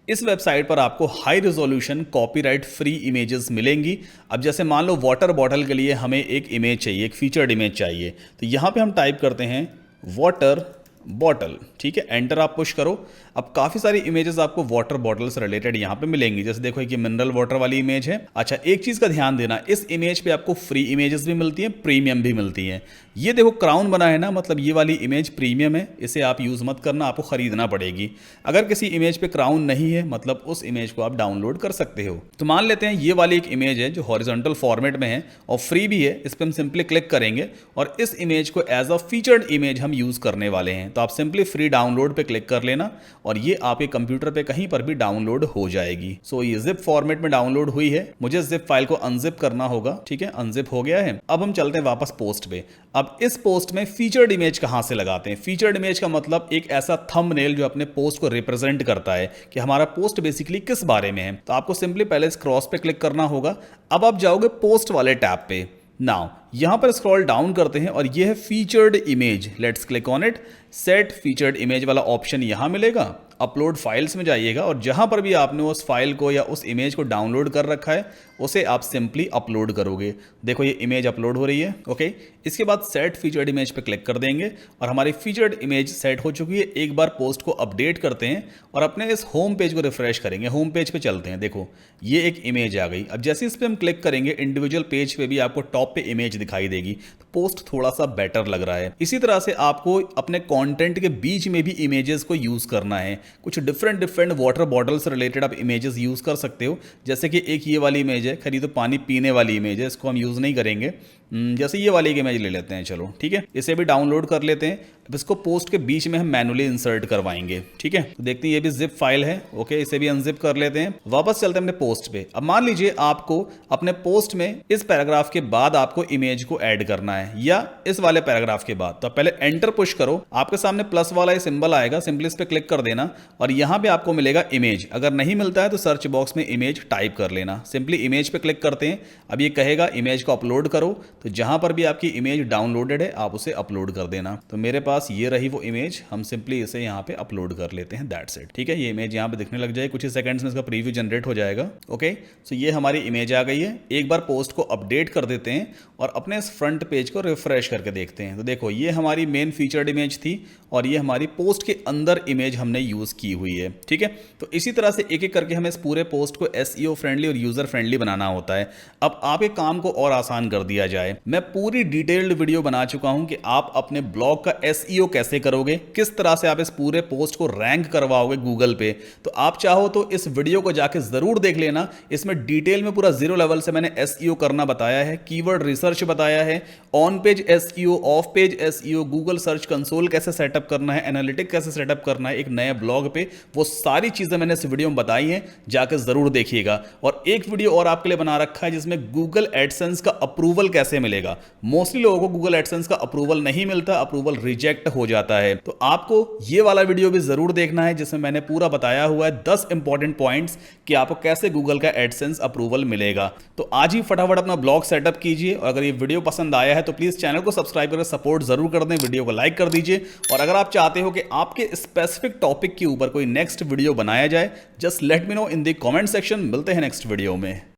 Speaker 1: इस वेबसाइट पर आपको high resolution copyright free images मिलेंगी। अब जैसे मान लो वाटर बॉटल के लिए हमें एक इमेज चाहिए, एक फीचर्ड इमेज चाहिए, तो यहाँ पे हम टाइप करते हैं वाटर बॉटल, ठीक है, एंटर आप पुश करो। अब काफ़ी सारी इमेजेस आपको वाटर बॉटल से रिलेटेड यहाँ पे मिलेंगी। जैसे देखो कि मिनरल वाटर वाली इमेज है। अच्छा, एक चीज़ का ध्यान देना, इस इमेज पे आपको फ्री इमेजेस भी मिलती हैं, प्रीमियम भी मिलती हैं। ये देखो क्राउन बना है ना, मतलब ये वाली इमेज प्रीमियम है, इसे आप यूज़ मत करना, आपको ख़रीदना पड़ेगी। अगर किसी इमेज पे क्राउन नहीं है मतलब उस इमेज को आप डाउनलोड कर सकते हो। तो मान लेते हैं ये वाली एक इमेज है जो हॉरिजॉन्टल फॉर्मेट में है और फ्री भी है, इस पर हम सिंपली क्लिक करेंगे और इस इमेज को एज अ फीचर्ड इमेज हम यूज़ करने वाले हैं। तो आप सिंपली फ्री डाउनलोड पे क्लिक कर लेना और ये आपके कंप्यूटर पे कहीं पर भी डाउनलोड हो जाएगी। सो ये जिप फॉर्मेट में डाउनलोड हुई है, मुझे जिप फाइल को अनजिप करना होगा। ठीक है, अनजिप हो गया है। अब हम चलते हैं वापस पोस्ट पे। अब इस पोस्ट में फीचर्ड इमेज कहां से लगाते हैं? फीचर्ड इमेज का मतलब एक ऐसा थंबनेल जो अपने पोस्ट को रिप्रेजेंट करता है कि हमारा पोस्ट बेसिकली किस बारे में है। तो आपको सिंपली पहले इस क्रॉस पे क्लिक करना होगा। अब आप जाओगे पोस्ट वाले टैब पे। नाउ यहां पर स्क्रॉल डाउन करते हैं और ये है featured image. Let's click on it. Set featured image वाला ऑप्शन यहां मिलेगा। अपलोड फाइल्स में जाइएगा और जहां पर भी आपने उस फाइल को या उस इमेज को डाउनलोड कर रखा है उसे आप सिंपली अपलोड करोगे। देखो ये इमेज अपलोड हो रही है। ओके, इसके बाद सेट फीचर्ड इमेज पे क्लिक कर देंगे और हमारी फीचर्ड इमेज सेट हो चुकी है। एक बार पोस्ट को अपडेट करते हैं और अपने इस होम पेज को रिफ्रेश करेंगे। होम पेज पे चलते हैं। देखो ये एक इमेज आ गई। अब जैसे इस पर हम क्लिक करेंगे इंडिविजुअल पेज पे भी आपको टॉप पे इमेज दिखाई देगी। तो पोस्ट थोड़ा सा बेटर लग रहा है। इसी तरह से आपको अपने कंटेंट के बीच में भी इमेजेस को यूज करना है। कुछ डिफरेंट वाटर बॉटल से रिलेटेड आप इमेजेस यूज कर सकते हो। जैसे कि एक ये वाली इमेज है, खरी तो पानी पीने वाली इमेज है, इसको हम यूज नहीं करेंगे। जैसे ये वाली एक इमेज ले लेते हैं। चलो ठीक है, इसे भी डाउनलोड कर लेते हैं। अब इसको पोस्ट के बीच में हम मैनुअली इंसर्ट करवाएंगे। ठीक है, तो देखते हैं ये भी जिप फाइल है। ओके, इसे भी अनजिप कर लेते हैं। वापस चलते हैं अपने पोस्ट पे। अब मान लीजिए आपको अपने पोस्ट में इस पैराग्राफ के बाद आपको इमेज को ऐड करना है या इस वाले पैराग्राफ के बाद। तो पहले एंटर पुश करो, आपके सामने प्लस वाला सिंबल आएगा, सिंपली इस पे क्लिक कर देना और यहां पे आपको मिलेगा इमेज। अगर नहीं मिलता है तो सर्च बॉक्स में इमेज टाइप कर लेना। सिंपली इमेज पे क्लिक करते हैं। अब ये कहेगा इमेज को अपलोड करो, तो जहां पर भी आपकी इमेज डाउनलोडेड है आप उसे अपलोड कर देना। तो मेरे पास ये रही वो इमेज, हम सिंपली इसे यहाँ पे अपलोड कर लेते हैं। That's it. ठीक है, ये इमेज यहाँ पे दिखने लग जाए, कुछ ही सेकंड्स में इसका प्रीव्यू जनरेट हो जाएगा। ओके, सो ये हमारी इमेज आ गई है। एक बार पोस्ट को अपडेट कर देते हैं और अपने इस फ्रंट पेज को रिफ्रेश करके देखते हैं। तो देखो ये हमारी मेन फीचर्ड इमेज थी और ये हमारी पोस्ट के अंदर इमेज हमने यूज की हुई है। ठीक है, तो इसी तरह से एक एक करके हमें इस पूरे पोस्ट को एसईओ फ्रेंडली और यूजर फ्रेंडली बनाना होता है। अब आपके काम को और आसान कर दिया जाए। मैं पूरी डिटेल्ड वीडियो बना चुका हूं कि आप अपने ब्लॉग का एसईओ कैसे करोगे, किस तरह से आप इस पूरे पोस्ट को रैंक करवाओगे गूगल पे। तो आप चाहो तो इस वीडियो को जाके जरूर देख लेना। इसमें डिटेल में पूरा जीरो लेवल से मैंने एसईओ करना बताया है, कीवर्ड रिसर्च बताया है, on page SEO, of page SEO, Google search console कैसे सेटअप करना है, एनालिटिक कैसे सेटअप करना है एक नए ब्लॉग पे। वो सारी चीजें मैंने इस वीडियो में बताई हैं, जाकर जरूर देखिएगा। और एक वीडियो और आपके लिए बना रखा है जिसमें गूगल एडसेंस का अप्रूवल कैसे मिलेगा। मोस्टली लोगों को गूगल एडसेंस का अप्रूवल नहीं मिलता, अप्रूवल रिजेक्ट हो जाता है। तो आपको ये वाला वीडियो भी जरूर देखना है जिसमें मैंने पूरा बताया हुआ है 10 इंपॉर्टेंट पॉइंट्स कि आपको कैसे गूगल का एडसेंस अप्रूवल मिलेगा। तो आज ही फटाफट अपना ब्लॉग सेटअप कीजिए और अगर ये वीडियो पसंद आया है तो प्लीज चैनल को सब्सक्राइब करके सपोर्ट जरूर कर दें, वीडियो को लाइक कर दीजिए। और अगर आप चाहते हो कि आपके स्पेसिफिक टॉपिक के ऊपर कोई नेक्स्ट वीडियो बनाया जाए, just let me know in the comment section. मिलते हैं नेक्स्ट वीडियो में।